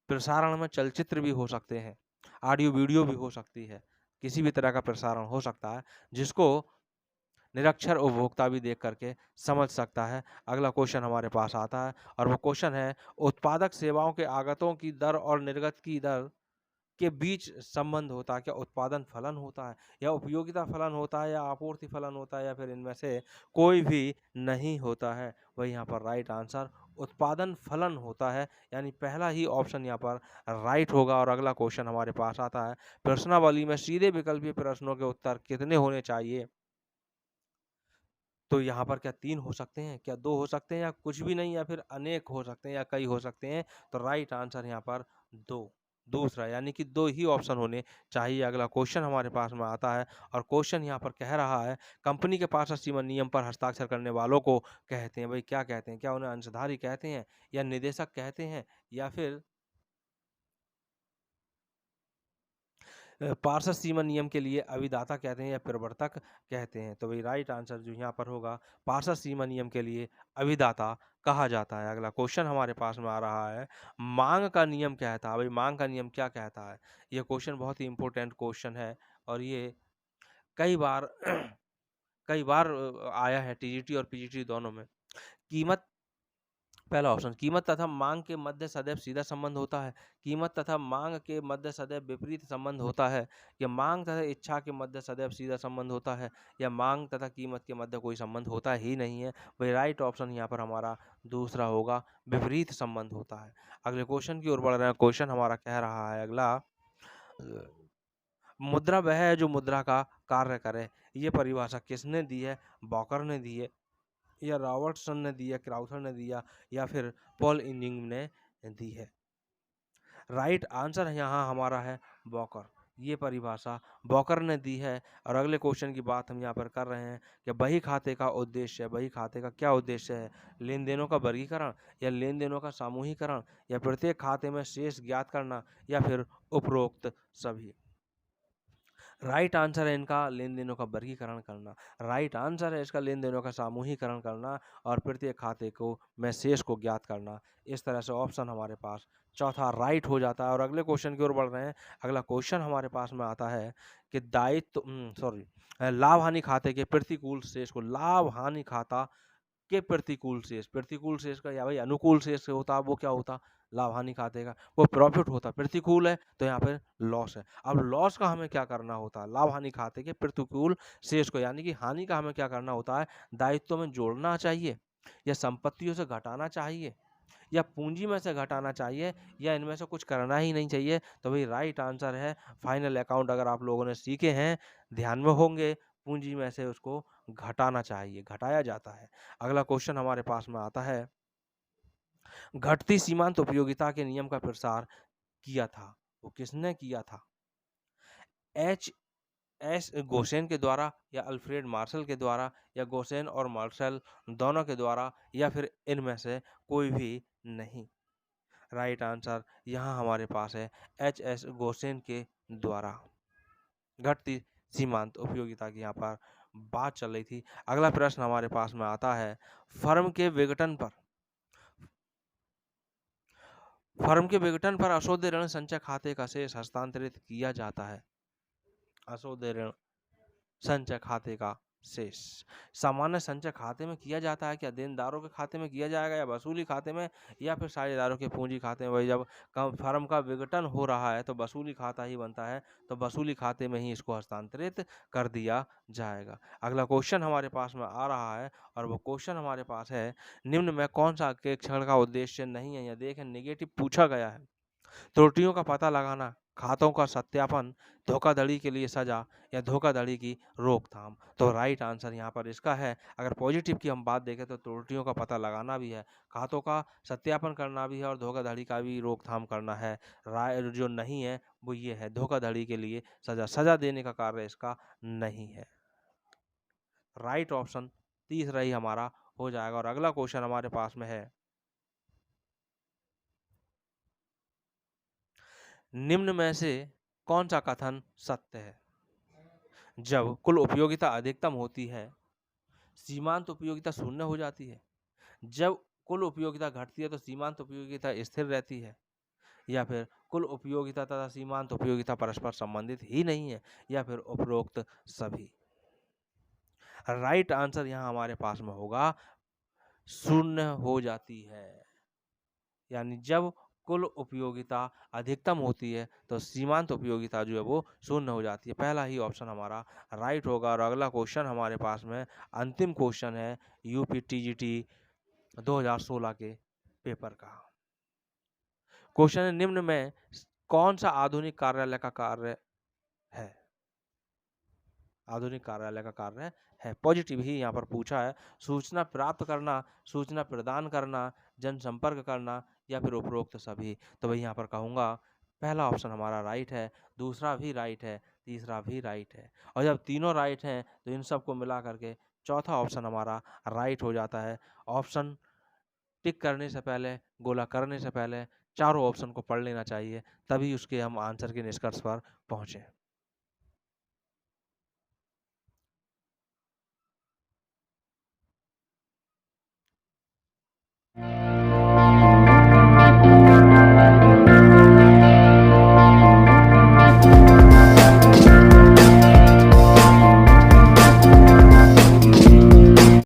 प्रसारण में चलचित्र भी हो सकते हैं, ऑडियो वीडियो भी हो सकती है, किसी भी तरह का प्रसारण हो सकता है जिसको निरक्षर उपभोक्ता भी देख करके समझ सकता है। अगला क्वेश्चन हमारे पास आता है और वो क्वेश्चन है, उत्पादक सेवाओं के आगतों की दर और निर्गत की दर के बीच संबंध होता है। क्या उत्पादन फलन होता है, या उपयोगिता फलन होता है, या आपूर्ति फलन होता है, या फिर इनमें से कोई भी नहीं होता है? वही यहाँ पर राइट आंसर उत्पादन फलन होता है, यानी पहला ही ऑप्शन यहाँ पर राइट होगा। और अगला क्वेश्चन हमारे पास आता है, प्रश्नावली में सीधे विकल्पीय प्रश्नों के उत्तर कितने होने चाहिए? तो यहाँ पर क्या 3 हो सकते हैं, क्या 2 हो सकते हैं, या कुछ भी नहीं, या फिर अनेक हो सकते हैं, या कई हो सकते हैं? तो राइट आंसर यहाँ पर 2, दूसरा, यानी कि 2 ही ऑप्शन होने चाहिए। अगला क्वेश्चन हमारे पास में आता है और क्वेश्चन यहाँ पर कह रहा है, कंपनी के पास सीमा नियम पर हस्ताक्षर करने वालों को कहते हैं। भाई क्या कहते हैं? क्या उन्हें अंशधारी कहते हैं, या निदेशक कहते हैं, या फिर पार्षद सीमा नियम के लिए अभिदाता कहते हैं, या प्रवर्तक कहते हैं? तो भाई राइट आंसर जो यहाँ पर होगा, पार्षद सीमा नियम के लिए अभिदाता कहा जाता है। अगला क्वेश्चन हमारे पास में आ रहा है, मांग का नियम क्या कहता है? भाई मांग का नियम क्या कहता है? ये क्वेश्चन बहुत ही इंपॉर्टेंट क्वेश्चन है और ये कई बार कई बार आया है टीजीटी और पीजीटी दोनों में। कीमत, पहला ऑप्शन, कीमत तथा मांग के मध्य सदैव सीधा संबंध होता है। कीमत तथा मांग के मध्य सदैव विपरीत संबंध होता है। या मांग तथा इच्छा के मध्य सदैव सीधा संबंध होता है। या मांग तथा कीमत के मध्य कोई संबंध होता ही नहीं है। वही राइट ऑप्शन यहाँ पर हमारा दूसरा होगा, विपरीत संबंध होता है। अगले क्वेश्चन की ओर बढ़ रहे हैं। क्वेश्चन हमारा कह रहा है अगला, मुद्रा वह है जो मुद्रा का कार्य करे। ये परिभाषा किसने दी है? बॉकर ने दी है, या रॉबर्टसन ने दिया, क्राउथर ने दिया, या फिर पॉल इनिंग ने दी है? राइट आंसर यहाँ हमारा है बॉकर। ये परिभाषा वॉकर ने दी है। और अगले क्वेश्चन की बात हम यहाँ पर कर रहे हैं कि बही खाते का उद्देश्य, बही खाते का क्या उद्देश्य है? लेन देनों का वर्गीकरण या लेन देनों का सामूहिकरण या प्रत्येक खाते में शेष ज्ञात करना या फिर उपरोक्त सभी। राइट आंसर है इनका लेन देनों का वर्गीकरण करना। राइट आंसर है इसका लेन देनों का सामूहिकरण करना और प्रत्येक खाते को में शेष को ज्ञात करना। इस तरह से ऑप्शन हमारे पास चौथा राइट हो जाता है। और अगले क्वेश्चन की ओर बढ़ रहे हैं। अगला क्वेश्चन हमारे पास में आता है कि लाभ हानि खाते के प्रतिकूल शेष को, लाभ हानि खाता के प्रतिकूल शेष का या भाई अनुकूल शेष होता वो क्या होता? लाभ हानि खाते का वो प्रॉफिट होता। प्रतिकूल है तो यहाँ पे लॉस है। अब लॉस का हमें क्या करना होता है? लाभ हानि खाते के प्रतिकूल शेष को यानी कि हानि का हमें क्या करना होता है? दायित्व में जोड़ना चाहिए या संपत्तियों से घटाना चाहिए या पूंजी में से घटाना चाहिए या इनमें से कुछ करना ही नहीं चाहिए। तो भाई राइट आंसर है फाइनल अकाउंट। अगर आप लोगों ने सीखे हैं, ध्यान में होंगे, पूंजी में से उसको घटाना चाहिए, घटाया जाता है। अगला क्वेश्चन हमारे पास में आता है, घटती सीमांत उपयोगिता के नियम का प्रसार किया था, वो किसने किया था? एच एस गोसेन के द्वारा या अल्फ्रेड मार्शल के द्वारा या गोसेन और मार्शल दोनों के द्वारा या फिर इनमें से कोई भी नहीं। राइट आंसर यहाँ हमारे पास है एच एस गोसेन के द्वारा। घटती सीमांत उपयोगिता की यहाँ पर बात चल रही थी। अगला प्रश्न हमारे पास में आता है, फर्म के विघटन पर अशुद्ध ऋण संचय खाते का शेष हस्तांतरित किया जाता है। अशुद्ध ऋण संचय खाते का शेष सामान्य संचय खाते में किया जाता है क्या? देनदारों के खाते में किया जाएगा या वसूली खाते में या फिर साझेदारों के पूंजी खाते में? वही जब फर्म का विघटन हो रहा है तो वसूली खाता ही बनता है, तो वसूली खाते में ही इसको हस्तांतरित कर दिया जाएगा। अगला क्वेश्चन हमारे पास में आ रहा है और वो क्वेश्चन हमारे पास है, निम्न में कौन सा अंकेक्षण का उद्देश्य नहीं है? या देखें नेगेटिव पूछा गया है। त्रुटियों का पता लगाना, खातों का सत्यापन, धोखाधड़ी के लिए सजा या धोखाधड़ी की रोकथाम। तो राइट आंसर यहाँ पर इसका है। अगर पॉजिटिव की हम बात देखें तो त्रुटियों का पता लगाना भी है, खातों का सत्यापन करना भी है और धोखाधड़ी का भी रोकथाम करना है। जो नहीं है वो ये है, धोखाधड़ी के लिए सजा देने का कार्य इसका नहीं है। राइट ऑप्शन तीसरा ही हमारा हो जाएगा। और अगला क्वेश्चन हमारे पास में है, निम्न में से कौन सा कथन सत्य है? जब कुल उपयोगिता अधिकतम होती है, सीमांत उपयोगिता शून्य हो जाती है। जब कुल उपयोगिता घटती है तो सीमांत उपयोगिता स्थिर रहती है। या फिर कुल उपयोगिता तथा सीमांत उपयोगिता परस्पर संबंधित ही नहीं है या फिर उपरोक्त सभी। राइट आंसर यहाँ हमारे पास में होगा शून्य हो जाती है। यानी जब कुल उपयोगिता अधिकतम होती है तो सीमांत उपयोगिता जो है वो शून्य हो जाती है। पहला ही ऑप्शन हमारा राइट होगा। और अगला क्वेश्चन हमारे पास में अंतिम क्वेश्चन है यूपी टीजीटी 2016 के पेपर का। क्वेश्चन है, निम्न में कौन सा आधुनिक कार्यालय का कार्य है? आधुनिक कार्यालय का कार्य है, पॉजिटिव ही यहाँ पर पूछा है। सूचना प्राप्त करना, सूचना प्रदान करना, जनसंपर्क करना या फिर उपरोक्त सभी। तो भाई यहाँ पर कहूँगा पहला ऑप्शन हमारा राइट है, दूसरा भी राइट है, तीसरा भी राइट है। और जब तीनों राइट हैं तो इन सबको मिला करके चौथा ऑप्शन हमारा राइट हो जाता है। ऑप्शन टिक करने से पहले, गोला करने से पहले चारों ऑप्शन को पढ़ लेना चाहिए, तभी उसके हम आंसर के निष्कर्ष पर पहुँचे।